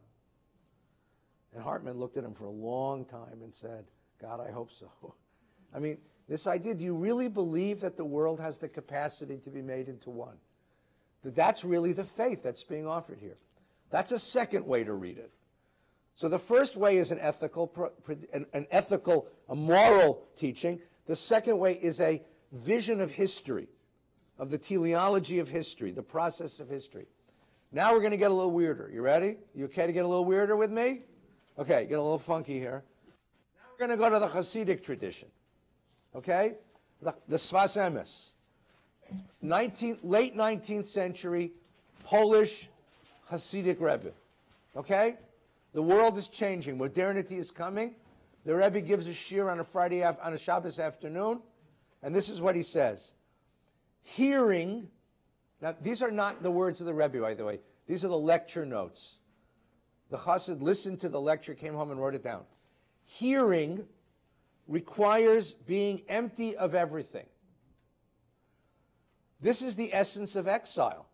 S1: And Hartman looked at him for a long time and said, God, I hope so. I mean, this idea, do you really believe that the world has the capacity to be made into one? That's really the faith that's being offered here. That's a second way to read it. So the first way is a moral teaching. The second way is a vision of history, of the teleology of history, the process of history. Now we're going to get a little weirder. You ready? You okay to get a little weirder with me? Okay, get a little funky here. Now we're going to go to the Hasidic tradition. Okay? The Sfas Emes. Late 19th century Polish Hasidic Rebbe. Okay? The world is changing. Modernity is coming. The Rebbe gives a shir on a Shabbos afternoon, and this is what he says. Hearing, now these are not the words of the Rebbe, by the way. These are the lecture notes. The Chassid listened to the lecture, came home and wrote it down. Hearing requires being empty of everything. This is the essence of exile,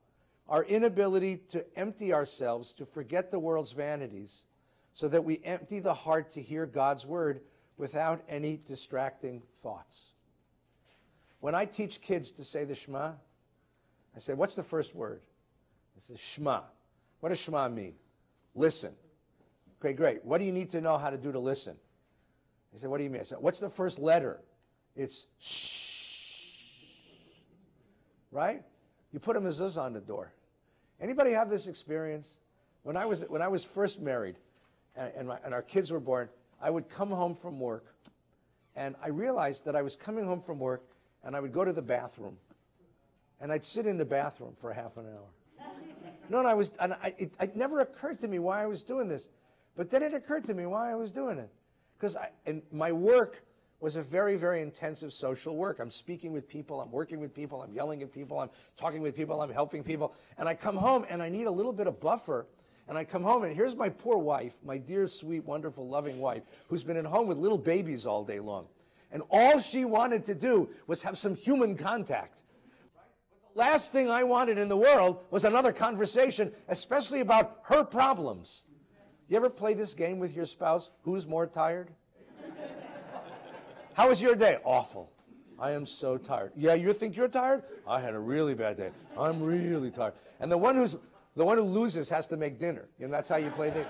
S1: our inability to empty ourselves, to forget the world's vanities, so that we empty the heart to hear God's word without any distracting thoughts. When I teach kids to say the Shema, I say, what's the first word? I say, Shema. What does Shema mean? Listen. Okay, great. What do you need to know how to do to listen? I said, what do you mean? I said, what's the first letter? It's shh. Right? You put a mezuzah on the door. Anybody have this experience? When I was first married and our kids were born, I would come home from work, and I realized that I was coming home from work, and I would go to the bathroom, and I'd sit in the bathroom for half an hour. It never occurred to me why I was doing this, but then it occurred to me why I was doing it. Because my work was a very, very intensive social work. I'm speaking with people, I'm working with people, I'm yelling at people, I'm talking with people, I'm helping people. And I come home and I need a little bit of buffer. And I come home and here's my poor wife, my dear, sweet, wonderful, loving wife, who's been at home with little babies all day long. And all she wanted to do was have some human contact. But the last thing I wanted in the world was another conversation, especially about her problems. You ever play this game with your spouse? Who's more tired? How was your day? Awful. I am so tired. Yeah, you think you're tired? I had a really bad day. I'm really tired. And the one who loses has to make dinner. You know, that's how you play the.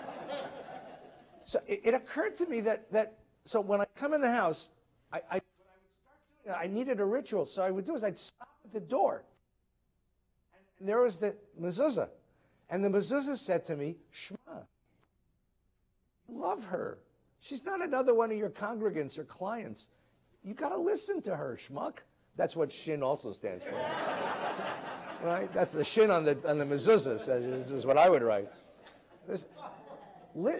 S1: So it occurred to me that so when I come in the house, I needed a ritual. So I would do is I'd stop at the door, and there was the mezuzah, and the mezuzah said to me, Shema. Love her. She's not another one of your congregants or clients. You got to listen to her, schmuck. That's what shin also stands for. Right? That's the shin on the mezuzah. This is what I would write.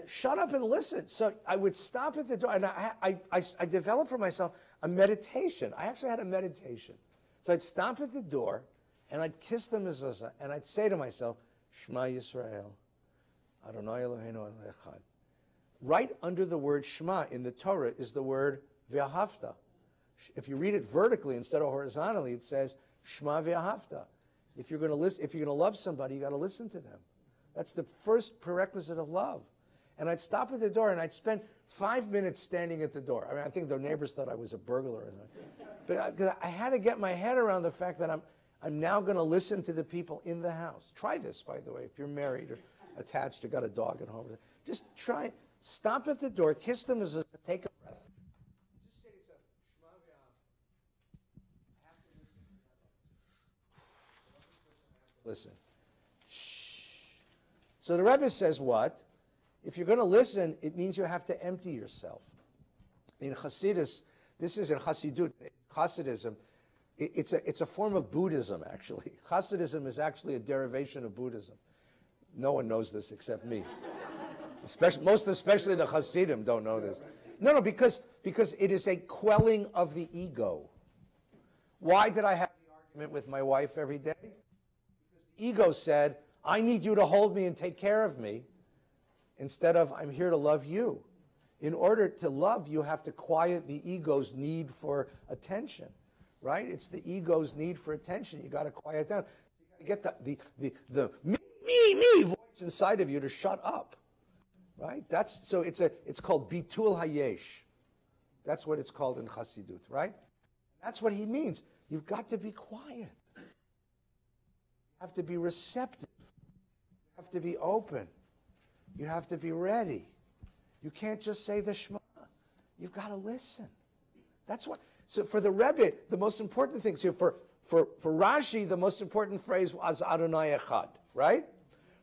S1: Shut up and listen. So I would stop at the door, and I developed for myself a meditation. I actually had a meditation. So I'd stop at the door, and I'd kiss the mezuzah, and I'd say to myself, Shema Yisrael, Adonai Eloheinu Adonai Echad. Right under the word Shema in the Torah is the word V'ahavta. If you read it vertically instead of horizontally, it says Shema V'ahavta. If you're going to listen, if you're going to love somebody, you got to listen to them. That's the first prerequisite of love. And I'd stop at the door, and I'd spend 5 minutes standing at the door. I mean, I think the neighbors thought I was a burglar or something. But I had to get my head around the fact that I'm now going to listen to the people in the house. Try this, by the way, if you're married or attached or got a dog at home. Just try. Stop at the door, kiss them as a take a breath. Just say to yourself, Shema V'ahavta. I have to listen. Shh. So the Rebbe says what? If you're going to listen, it means you have to empty yourself. In Hasidus, this is in Hasidism, it's a form of Buddhism, actually. Hasidism is actually a derivation of Buddhism. No one knows this except me. Especially the Hasidim don't know this. No, because it is a quelling of the ego. Why did I have the argument with my wife every day? Because the ego said, I need you to hold me and take care of me, instead of, I'm here to love you. In order to love, you have to quiet the ego's need for attention, right? It's the ego's need for attention. You got to quiet down. You got to get the me voice inside of you to shut up, right? So it's called bitul hayesh. That's what it's called in Chassidut, right? That's what he means. You've got to be quiet. You have to be receptive. You have to be open. You have to be ready. You can't just say the Shema. You've got to listen. That's what. So for the Rebbe, the most important thing. So for Rashi, the most important phrase was Adonai Echad, right?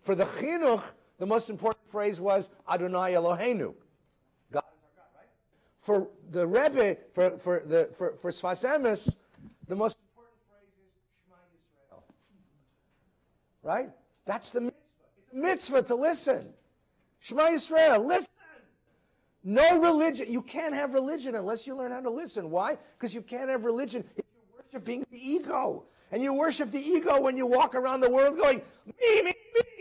S1: For the Chinuch, the most important phrase was Adonai Eloheinu. God is our God, right? For the Rebbe, for Sfas Emes, the most important phrase is Shema Yisrael. Right? That's the mitzvah. It's a mitzvah to listen. Shema Yisrael, listen. No religion. You can't have religion unless you learn how to listen. Why? Because you can't have religion if you're worshiping the ego. And you worship the ego when you walk around the world going, me,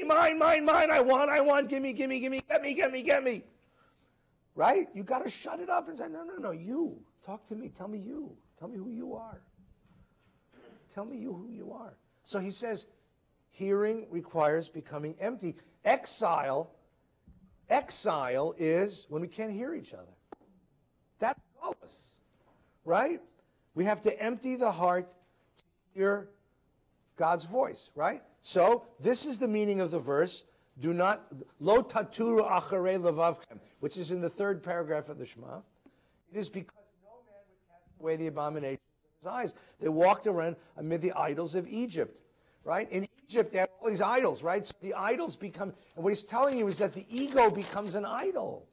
S1: mine, I want, gimme, get me. Right? You got to shut it up and say, no, you. Talk to me. Tell me you. Tell me who you are. Tell me who you are. So he says, hearing requires becoming empty. Exile is when we can't hear each other. That's us, right? We have to empty the heart to hear God's voice, right? So this is the meaning of the verse. Do not lo taturu acharei levavchem, which is in the third paragraph of the Shema. It is because no man would cast away the abomination of his eyes. They walked around amid the idols of Egypt, right? In Egypt, they had all these idols, right? So the idols become, and what he's telling you is that the ego becomes an idol.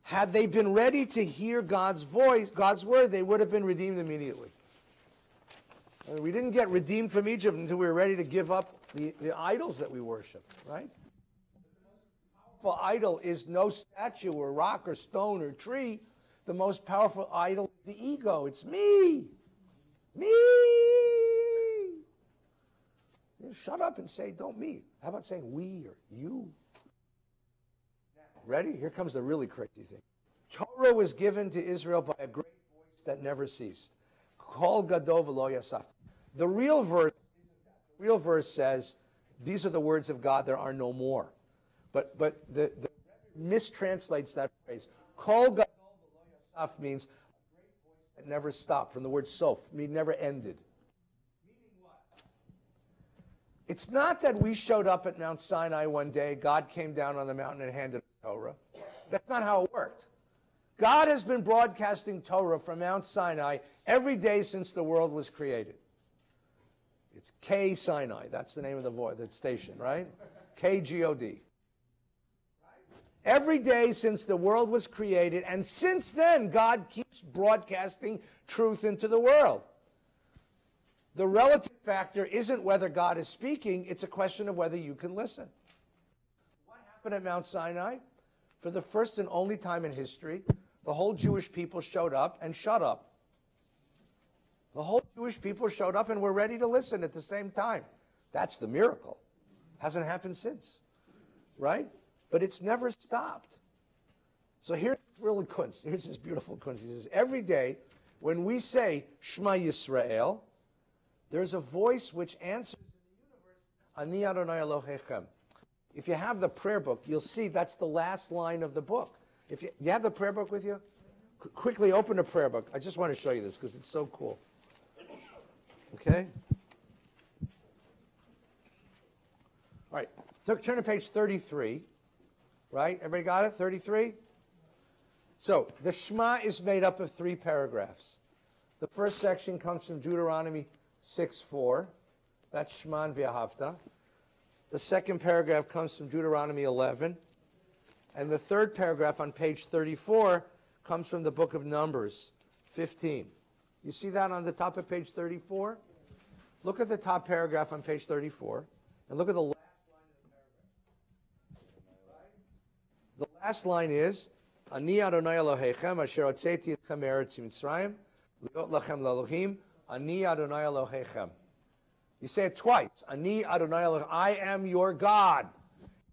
S1: Had they been ready to hear God's voice, God's word, they would have been redeemed immediately. And we didn't get redeemed from Egypt until we were ready to give up the idols that we worship, right? The most powerful idol is no statue or rock or stone or tree. The most powerful idol is the ego. It's me. Me. Shut up and say, don't me. How about saying we or you? Ready? Here comes the really crazy thing. Torah was given to Israel by a great voice that never ceased. Kol gadol v'lo yasaf. The real verse says, these are the words of God, there are no more. But the mistranslates that phrase. Kol gadol v'lo yasaf means a great voice that never stopped, from the word sof, meaning never ended. It's not that we showed up at Mount Sinai one day, God came down on the mountain and handed us Torah. That's not how it worked. God has been broadcasting Torah from Mount Sinai every day since the world was created. It's K Sinai. That's the name of the station, right? KGOD. Every day since the world was created, and since then, God keeps broadcasting truth into the world. The relative factor isn't whether God is speaking, it's a question of whether you can listen. What happens happened at Mount Sinai? For the first and only time in history, the whole Jewish people showed up and shut up. The whole Jewish people showed up and were ready to listen at the same time. That's the miracle. Hasn't happened since, right? But it's never stopped. So here's really kunz. Here's this beautiful kunz. He says, every day when we say Shema Yisrael, there's a voice which answers in the universe, Ani Adonai Elohechem. If you have the prayer book, you'll see that's the last line of the book. If you have the prayer book with you, quickly open the prayer book. I just want to show you this because it's so cool. Okay? All right. Turn to page 33. Right? Everybody got it? 33? So, the Shema is made up of 3 paragraphs. The first section comes from Deuteronomy 6:4. That's Shema v'ahavta. The second paragraph comes from Deuteronomy 11. And the third paragraph on page 34 comes from the book of Numbers 15. You see that on the top of page 34? Look at the top paragraph on page 34. And look at the last line of the paragraph. The last line is, Ani Adonai Elohechem asher hotzeti etchem me'eretz Mitzrayim liot lachem l'Elohim Ani Adonai Elohechem. You say it twice. Ani Adonai Elohechem. I am your God.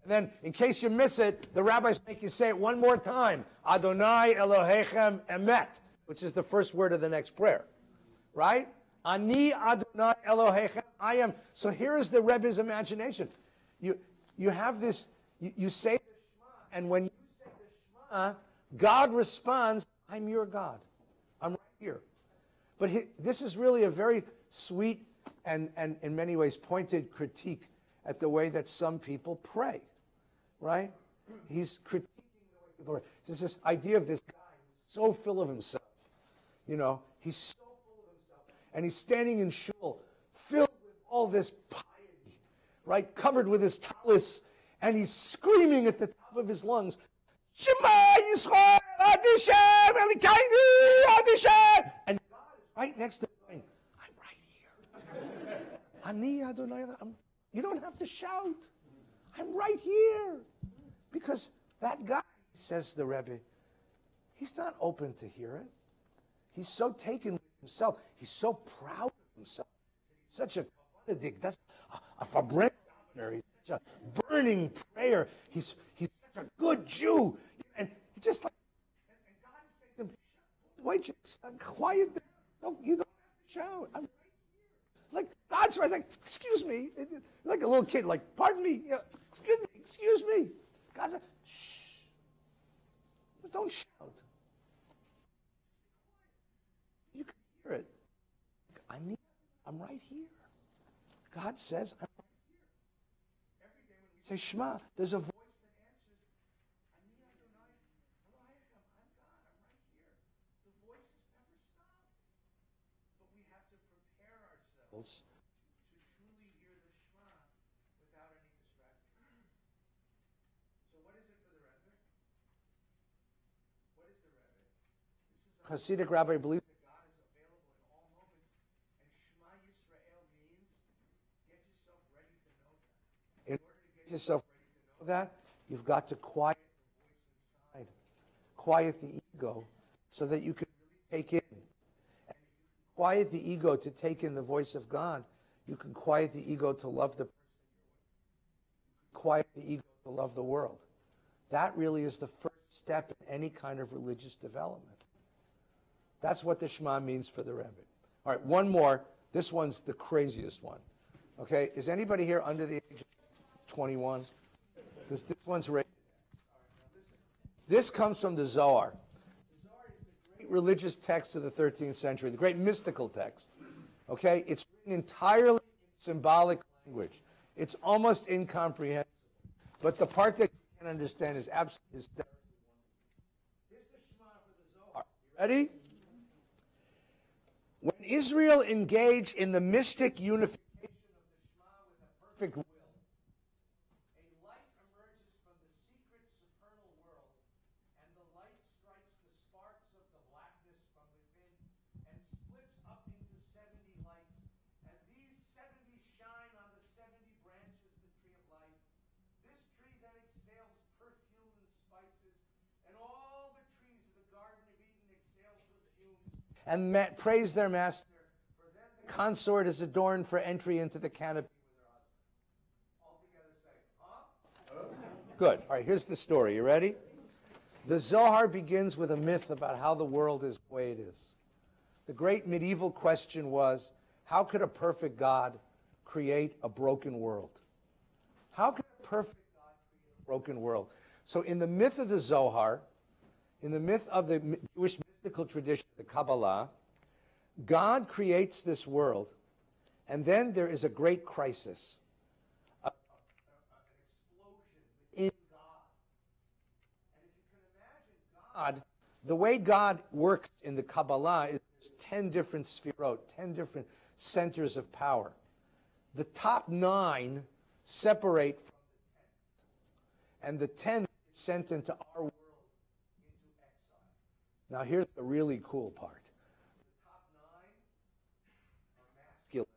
S1: And then, in case you miss it, the rabbis make you say it one more time. Adonai Elohechem Emet, which is the first word of the next prayer. Right? Ani Adonai Elohechem. I am. So here is the Rebbe's imagination. You have this, you say the Shema, and when you say the Shema, God responds, I'm your God. I'm right here. But this is really a very sweet and in many ways pointed critique at the way that some people pray. Right? He's critiquing the way people pray. There's this idea of this guy who's so full of himself. You know, he's so full of himself. And he's standing in shul, filled with all this piety, right? Covered with his tallis. And he's screaming at the top of his lungs, Shema Yisrael, Ad Hashem, Elokeinu, Ad Hashem. And God is right next to him going, I'm right here. Ani Adonai. You don't have to shout. I'm right here. Because that guy, says the Rebbe, he's not open to hear it. He's so taken with himself. He's so proud of himself. He's such a that's a Fabren governor. He's such a burning prayer. He's such a good Jew. And he just like, and God is saying to him, wait, just quiet down. No, you don't have to shout. I'm right here. Like, God's right. Like, excuse me. Like a little kid, like, pardon me. Yeah, excuse me. God's like, shh. Don't shout. You can hear it. I'm right here. God says, I'm right here. Every day when we say Shema, there's a voice that answers, Ani Adonai Elohechem, I'm God, I'm right here. The voices never stop. But we have to prepare ourselves to truly hear the Shema without any distraction. So what is it for the Rebbe? What is the Rebbe? This is a Hasidic rabbi believes that God is available in all moments, and Shema Yisrael means get yourself ready to know that. In order to get yourself ready to know that, you've got to quiet the voice inside, quiet the ego, so that you can really take in. And if you quiet the ego to take in the voice of God, you can quiet the ego to love the person you're with. Quiet the ego to love the world. That really is the first step in any kind of religious development. That's what the Shema means for the Rebbe. All right, one more. This one's the craziest one. Okay, is anybody here under the age of 21? Because this one's raised. This comes from the Zohar. The Zohar is the great religious text of the 13th century, the great mystical text. Okay, it's written entirely in symbolic language. It's almost incomprehensible. But the part that you can understand is absolutely hysterical. Here's the Shema for the Zohar. You ready? When Israel engaged in the mystic unification of the Shema with a perfect will, a light emerges from the secret supernal world, and the light strikes the sparks of the blackness from within and splits up into 70 lights, and these 70 shine on the 70 branches of the tree of life. This tree then exhales and praise their master. For then the consort is adorned for entry into the canopy with her husband. All together say, huh? Good. All right, here's the story. You ready? The Zohar begins with a myth about how the world is the way it is. The great medieval question was, how could a perfect God create a broken world? How could a perfect God create a broken world? So in the myth of the Zohar, in the myth of the Jewish mystical tradition, the Kabbalah, God creates this world, and then there is a great crisis, an explosion in God. And if you can imagine God, the way God works in the Kabbalah is there's 10 different sefirot, 10 different centers of power. The top 9 separate from the 10th, and the 10th is sent into our world, into exile. Now here's the really cool part. The top 9 are masculine,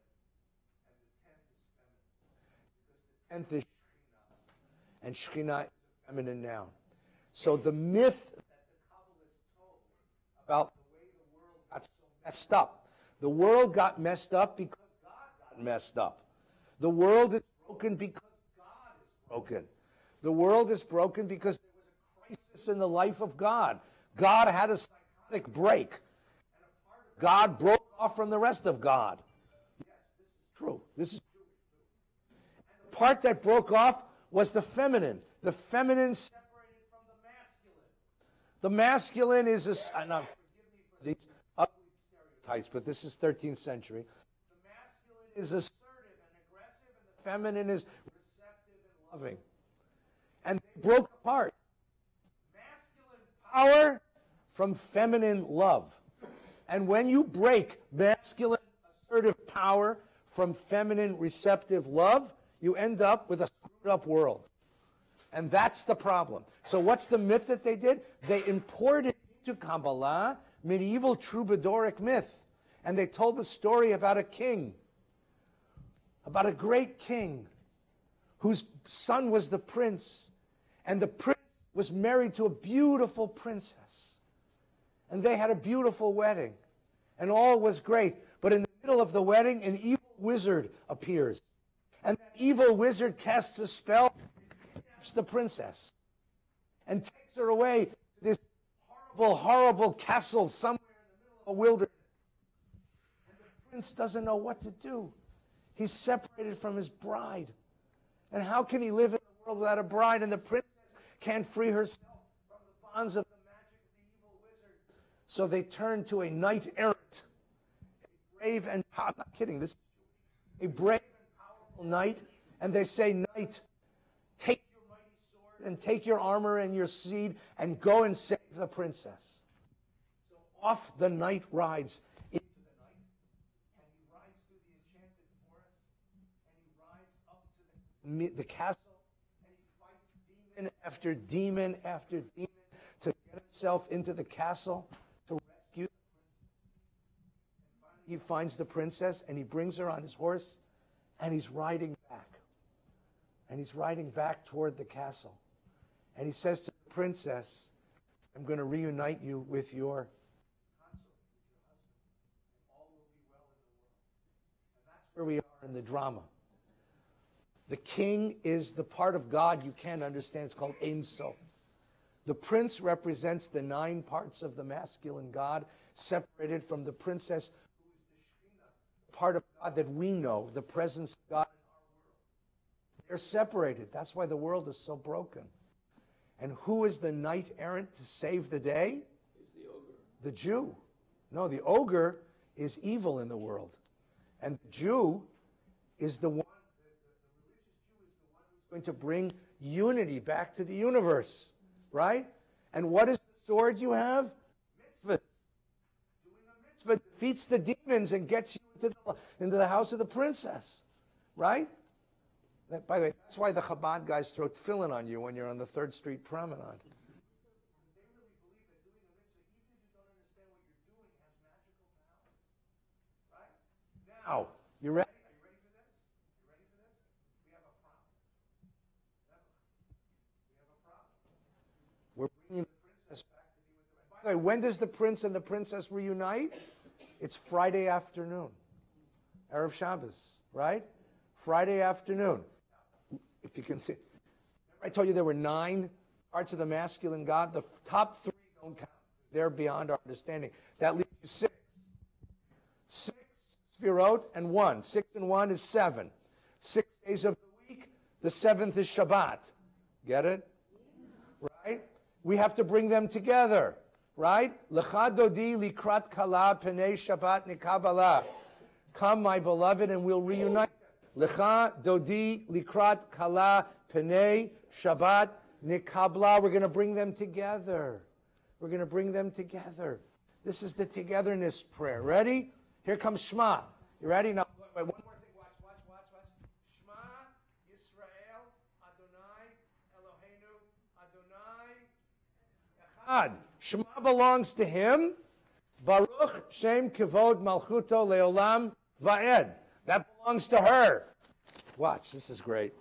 S1: and the 10th is feminine. Because the 10th is Shekhinah, and Shekhinah is a feminine noun. So the myth that the Kabbalists told about the way the world got so messed up, the world got messed up because God got messed up. The world is broken because God is broken. The world is broken because there was a crisis in the life of God. God had a psychotic break, and a part of God broke off from the rest of God. Yes, this is true. This is true. And the part that broke off was the feminine. The feminine separated from the masculine. The masculine is a... Now, forgive me for these ugly stereotypes, but this is 13th century. The masculine is assertive and aggressive, and the feminine is receptive and loving. And they broke apart. Masculine power from feminine love. And when you break masculine assertive power from feminine receptive love, you end up with a screwed up world. And that's the problem. So what's the myth that they did? They imported into Kabbalah medieval troubadouric myth. And they told the story about a king, about a great king whose son was the prince. And the prince was married to a beautiful princess. And they had a beautiful wedding. And all was great. But in the middle of the wedding, an evil wizard appears. And that evil wizard casts a spell, kidnaps the princess, and takes her away to this horrible, horrible castle somewhere in the middle of a wilderness. And the prince doesn't know what to do. He's separated from his bride. And how can he live in the world without a bride? And the princess can't free herself from the bonds of the magic of the evil wizard. So they turn to a knight errant, a brave and I'm not kidding, this is a brave and powerful knight, and they say, "Knight, take your mighty sword and take your armor and your steed and go and save the princess." So off the knight rides into the night, and he rides through the enchanted forest, and he rides up to the castle. Demon after demon after demon to get himself into the castle to rescue the princess. And finally he finds the princess and he brings her on his horse and he's riding back. And he's riding back toward the castle. And he says to the princess, "I'm going to reunite you with your consort, with your husband, and all will be well in the world." And that's where we are in the drama. The king is the part of God you can't understand. It's called Ein Sof. The prince represents the 9 parts of the masculine God, separated from the princess, who is the Shekhinah, part of God that we know, the presence of God in our world. They're separated. That's why the world is so broken. And who is the knight errant to save the day?
S3: He's the ogre.
S1: The Jew. No, the ogre is evil in the world. And the Jew is the one, going to bring unity back to the universe, right? And what is the sword you have? Mitzvah. Doing a mitzvah defeats the demons and gets you into the house of the princess, right? By the way, that's why the Chabad guys throw tefillin on you when you're on the 3rd Street Promenade. They really believe that doing a mitzvah, even if you don't understand what you're doing, has magical power, right? Now, you ready? We're bringing the princess back to be with her. And by the way, when does the prince and the princess reunite? It's Friday afternoon. Erev Shabbos, right? Friday afternoon. If you can see, I told you there were 9 parts of the masculine God. The top 3 don't count. They're beyond our understanding. That leaves you 6. 6 Sfirot and 1. 6 and 1 is 7. 6 days of the week. The 7th is Shabbat. Get it? Right? We have to bring them together. Right? Lecha dodi likrat kala penei Shabbat nikabala. Come, my beloved, and we'll reunite. Lecha dodi likrat kala penei Shabbat nikabla. We're going to bring them together. We're going to bring them together. This is the togetherness prayer. Ready? Here comes Shema. You ready? Now, wait, one more thing. Watch. Shema Yisrael Adonai Eloheinu Adonai Echad. Shema belongs to him. Baruch Shem Kivod Malchuto Leolam Va'ed. That belongs to her. Watch, this is great.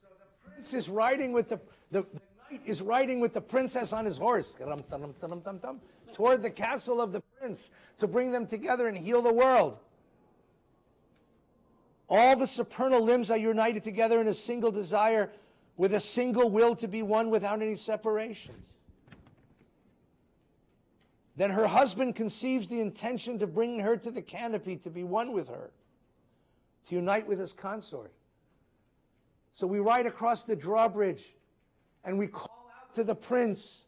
S1: So the prince is riding with the knight is riding with the princess on his horse toward the castle of the prince to bring them together and heal the world. All the supernal limbs are united together in a single desire with a single will to be one without any separations. Then her husband conceives the intention to bring her to the canopy to be one with her, to unite with his consort. So we ride across the drawbridge and we call out to the prince.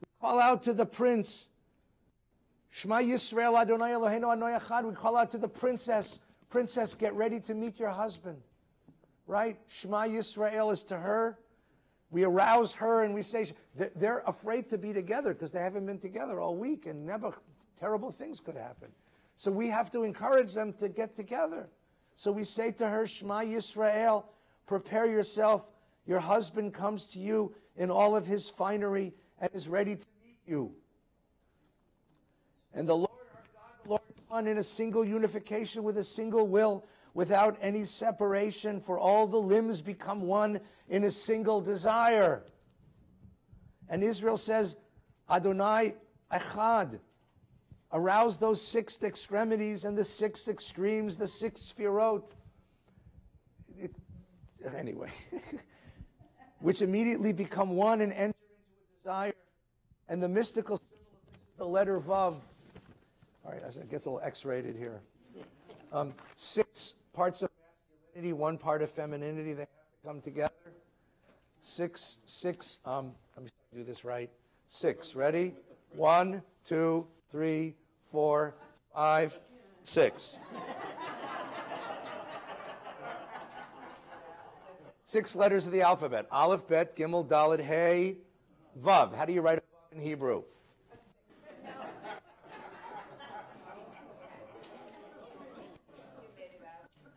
S1: We call out to the prince. Shema Yisrael Adonai Eloheinu Adonai Echad. We call out to the princess. Princess, get ready to meet your husband. Right? Shema Yisrael is to her. We arouse her and we say, they're afraid to be together because they haven't been together all week and never terrible things could happen. So we have to encourage them to get together. So we say to her, Shema Yisrael, prepare yourself. Your husband comes to you in all of his finery and is ready to meet you. And the Lord our God, the Lord one in a single unification with a single will, without any separation, for all the limbs become one in a single desire. And Israel says, Adonai Echad. Arouse those 6 extremities and the 6 extremes, the 6 Sfirot. Anyway, which immediately become one and enter into a desire. And the mystical symbol of this is the letter Vav. All right, it gets a little X-rated here. 6 parts of masculinity, 1 part of femininity. They have to come together. 6. Let me do this right. 6. Ready? 1, 2, 3, 4, 5, 6. 6 letters of the alphabet. Aleph, Bet, Gimel, Dalet, Hey, Vav. How do you write a Vav in Hebrew?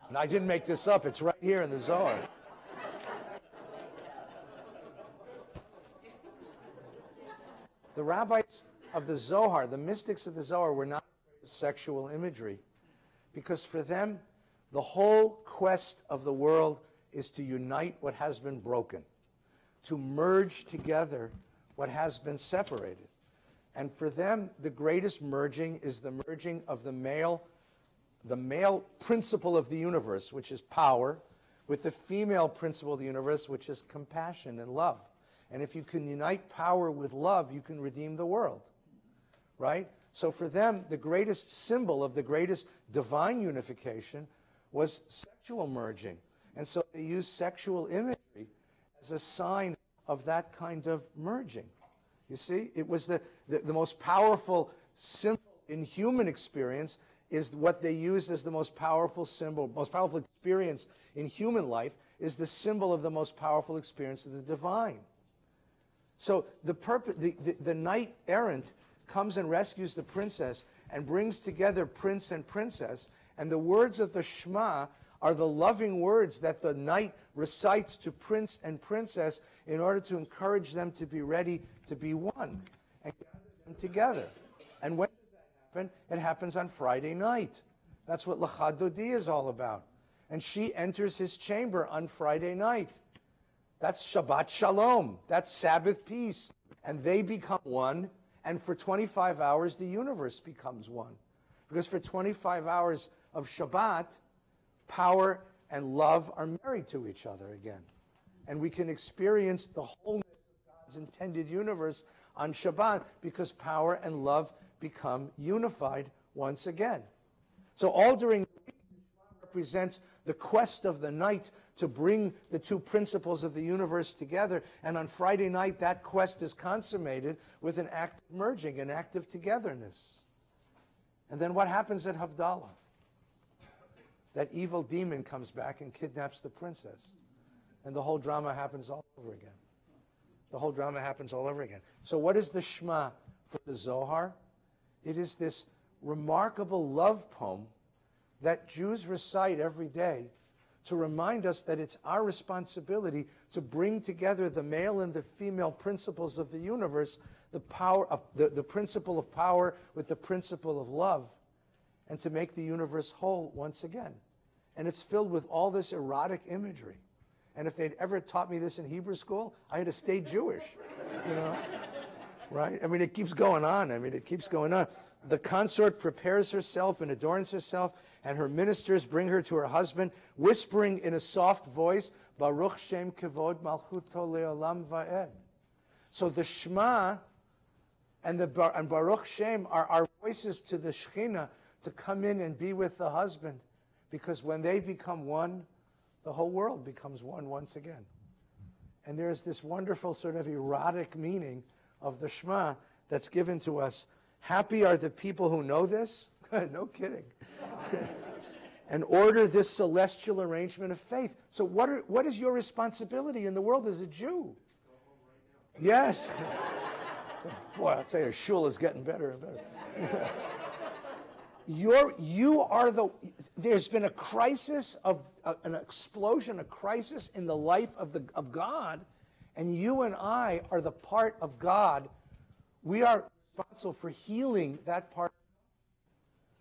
S1: And I didn't make this up. It's right here in the Zohar. The rabbis of the Zohar, the mystics of the Zohar, were not afraid of sexual imagery because for them, the whole quest of the world is to unite what has been broken, to merge together what has been separated. And for them, the greatest merging is the merging of the male principle of the universe, which is power, with the female principle of the universe, which is compassion and love. And if you can unite power with love, you can redeem the world, right? So for them, the greatest symbol of the greatest divine unification was sexual merging. And so they used sexual imagery as a sign of that kind of merging. You see, it was the most powerful symbol in human experience is what they used as the most powerful symbol, most powerful experience in human life is the symbol of the most powerful experience of the divine. So the knight errant comes and rescues the princess and brings together prince and princess, and the words of the Shema are the loving words that the knight recites to prince and princess in order to encourage them to be ready to be one and gather them together. And when does that happen? It happens on Friday night. That's what Lecha Dodi is all about. And she enters his chamber on Friday night. That's Shabbat Shalom. That's Sabbath peace. And they become one. And for 25 hours, the universe becomes one. Because for 25 hours of Shabbat, power and love are married to each other again. And we can experience the wholeness of God's intended universe on Shabbat because power and love become unified once again. So all during the week, represents the quest of the night to bring the two principles of the universe together. And on Friday night, that quest is consummated with an act of merging, an act of togetherness. And then what happens at Havdalah? That evil demon comes back and kidnaps the princess. And the whole drama happens all over again. The whole drama happens all over again. So what is the Shema for the Zohar? It is this remarkable love poem that Jews recite every day to remind us that it's our responsibility to bring together the male and the female principles of the universe, the power of the principle of power with the principle of love, and to make the universe whole once again. And it's filled with all this erotic imagery. And if they'd ever taught me this in Hebrew school, I had to stay Jewish, you know, right? I mean, it keeps going on. It keeps going on. The consort prepares herself and adorns herself, and her ministers bring her to her husband, whispering in a soft voice, Baruch Shem Kevod Malchuto Leolam Va'ed. So the Shema and Baruch Shem are our voices to the Shekhinah to come in and be with the husband, because when they become one, the whole world becomes one once again. And there's this wonderful sort of erotic meaning of the Shema that's given to us. Happy are the people who know this. No kidding. And order this celestial arrangement of faith. So what is your responsibility in the world as a Jew? Yes. Boy, I'll tell you, shul is getting better and better. There's been a crisis an explosion, a crisis in the life of God, and you and I are the part of God. We are responsible for healing that part.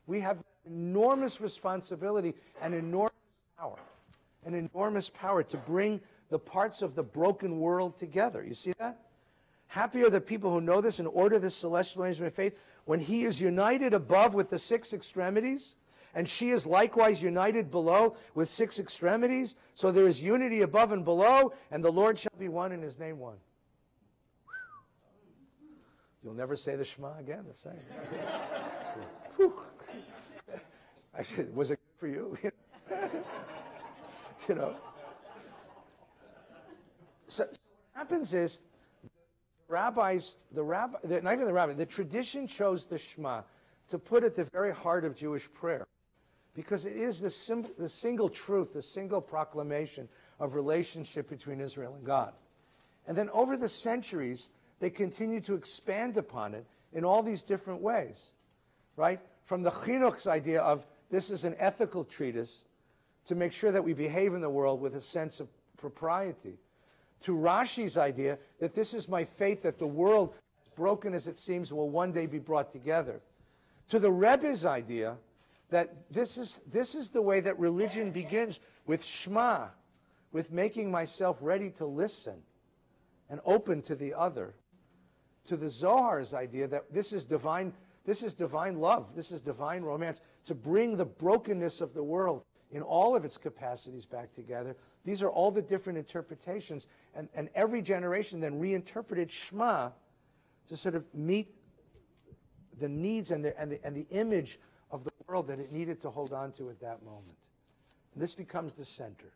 S1: We have enormous responsibility and enormous power to bring the parts of the broken world together. You see that? Happy are the people who know this and order this celestial arrangement of faith, when he is united above with the six extremities, and she is likewise united below with six extremities. So there is unity above and below, and the Lord shall be one and his name one. You'll never say the Shema again the same. I said, was it good for you? You know. So what happens is, the tradition chose the Shema to put at the very heart of Jewish prayer, because it is the single truth, the single proclamation of relationship between Israel and God. And then over the centuries, they continue to expand upon it in all these different ways, right? From the Chinuch's idea of this is an ethical treatise to make sure that we behave in the world with a sense of propriety, to Rashi's idea that this is my faith that the world, as broken as it seems, will one day be brought together, to the Rebbe's idea that this is the way that religion begins, with Shema, with making myself ready to listen and open to the other, to the Zohar's idea that this is divine love, this is divine romance, to bring the brokenness of the world in all of its capacities back together. These are all the different interpretations, and every generation then reinterpreted Shema to sort of meet the needs and the image of the world that it needed to hold on to at that moment. And this becomes the center.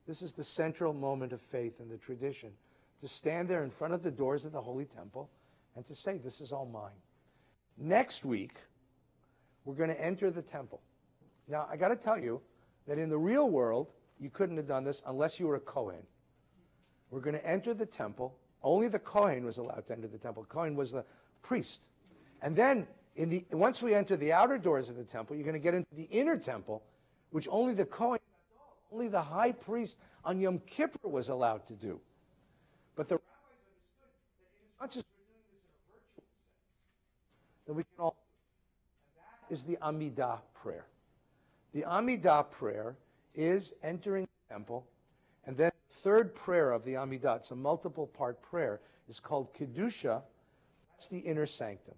S1: This is the central moment of faith in the tradition, to stand there in front of the doors of the Holy Temple and to say, this is all mine. Next week, we're going to enter the temple. Now, I got to tell you that in the real world, you couldn't have done this unless you were a Kohen. We're going to enter the temple. Only the Kohen was allowed to enter the temple. Kohen was the priest. And then, once we enter the outer doors of the temple, you're going to get into the inner temple, which only the Kohen, only the high priest on Yom Kippur was allowed to do. But the rabbis understood that it is not just we're doing this in a virtual sense, that we can all, and that is the Amidah prayer. The Amidah prayer is entering the temple And then third prayer of the Amidah, it's a multiple part prayer, is called Kedusha. That's the inner sanctum.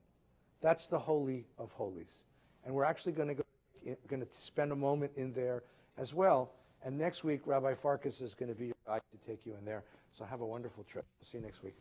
S1: That's the Holy of Holies. And we're actually going to spend a moment in there as well. And next week, Rabbi Farkas is going to be your guide to take you in there. So have a wonderful trip. See you next week.